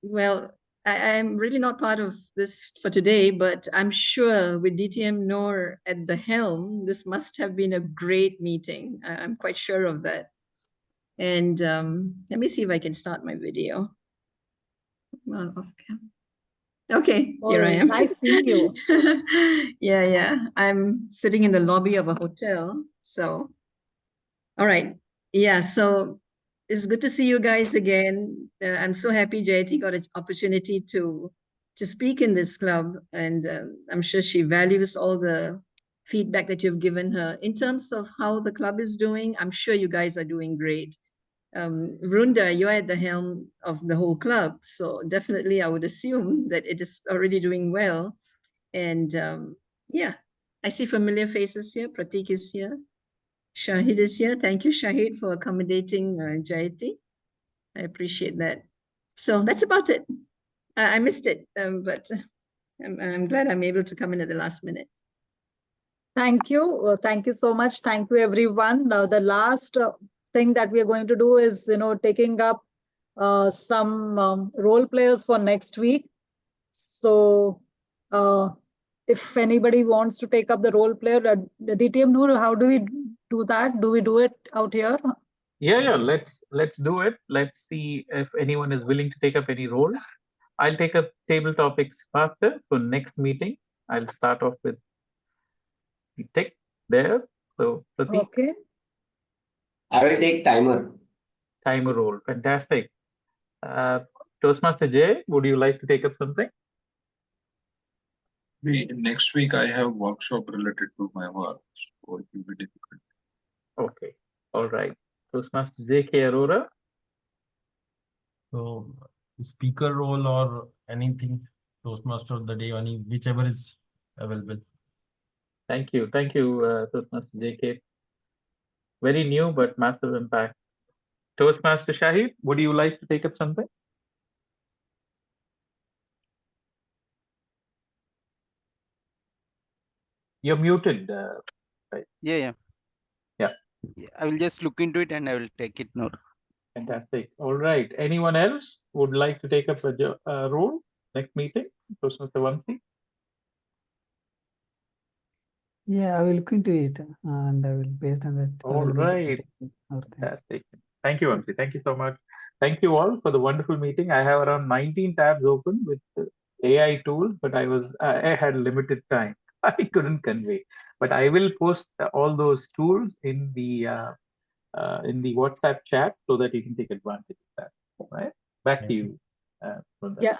Well, I'm really not part of this for today, but I'm sure with DTM Noor at the helm, this must have been a great meeting. I'm quite sure of that. And let me see if I can start my video. Well, off cam. Okay, here I am. Nice seeing you. Yeah. I'm sitting in the lobby of a hotel. So, all right. Yeah, so it's good to see you guys again. I'm so happy Jayati got an opportunity to speak in this club, and I'm sure she values all the feedback that you've given her. In terms of how the club is doing, I'm sure you guys are doing great. Vrunda, you're at the helm of the whole club, so definitely I would assume that it is already doing well. And yeah, I see familiar faces here. Pratik is here. Shahid is here. Thank you, Shahid, for accommodating Jayati. I appreciate that. So that's about it. I missed it, but I'm glad I'm able to come in at the last minute. Thank you. Thank you so much. Thank you, everyone. Now, the last thing that we are going to do is, taking up some role players for next week. So if anybody wants to take up the role player, the DTM Noor, how do we do that? Do we do it out here? Yeah. Let's do it. Let's see if anyone is willing to take up any roles. I'll take up table topics faster for next meeting. I'll start off with the tick there. So Pratik, Okay. I will take timer. timer role. Fantastic. Toastmaster Jay, would you like to take up something? Next week I have workshop related to my work, so it will be difficult. Okay. All right. Toastmaster J.K. Arora. So speaker role or anything, Toastmaster of the day, whichever is available. Thank you. Thank you, Toastmaster J.K. Very new, but massive impact. Toastmaster Shahid, would you like to take up something? You're muted. Right. Yeah. I will just look into it and I will take it note. Fantastic. All right. Anyone else would like to take up a role next meeting? Toastmaster Vamsi? Yeah, I will look into it and I will based on that. All right. Fantastic. Thank you, Vamsi. Thank you so much. Thank you all for the wonderful meeting. I have around 19 tabs open with the AI tool, but I had limited time. I couldn't convey. But I will post all those tools in the WhatsApp chat so that you can take advantage of that. All right. Back to you. Yeah.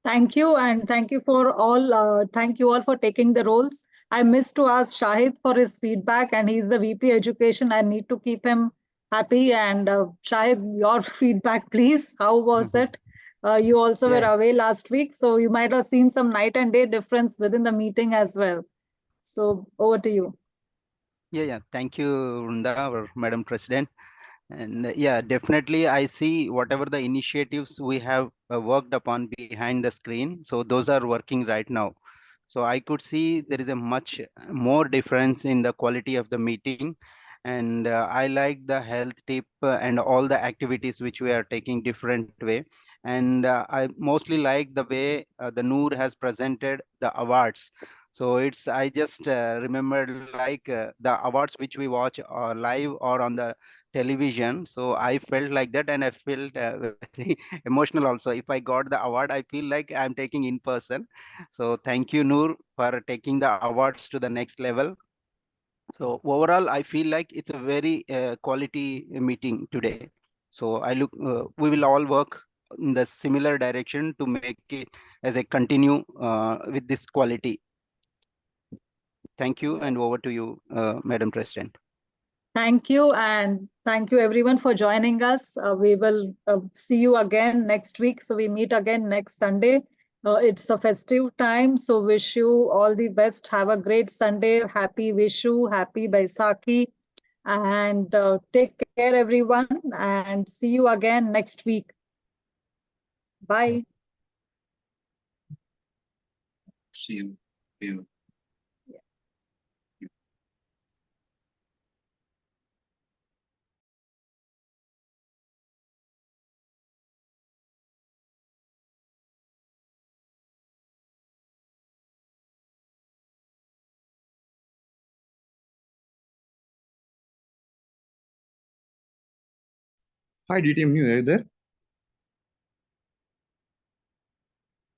Thank you, and thank you all for taking the roles. I missed to ask Shahid for his feedback, and he's the VP Education. I need to keep him happy. And Shahid, your feedback, please. How was it? You also were away last week, so you might have seen some night and day difference within the meeting as well. So over to you. Yeah. Thank you, Vrunda, our Madam President. And yeah, definitely I see whatever the initiatives we have worked upon behind the screen. So those are working right now. So I could see there is a much more difference in the quality of the meeting. And I like the health tip and all the activities which we are taking different way. And I mostly like the way the Noor has presented the awards. So I just remembered like the awards which we watch live or on the television. So I felt like that, and I felt very emotional also. If I got the award, I feel like I'm taking in person. So thank you, Noor, for taking the awards to the next level. So overall, I feel like it's a very quality meeting today. So we will all work in the similar direction to make it as a continue with this quality. Thank you, and over to you, Madam President. Thank you, and thank you everyone for joining us. We will see you again next week. So we meet again next Sunday. It's a festive time, so wish you all the best. Have a great Sunday. Happy Vishu, happy Baisakhi, and take care, everyone. And see you again next week. Bye. See you. Hi, DTM New, are you there?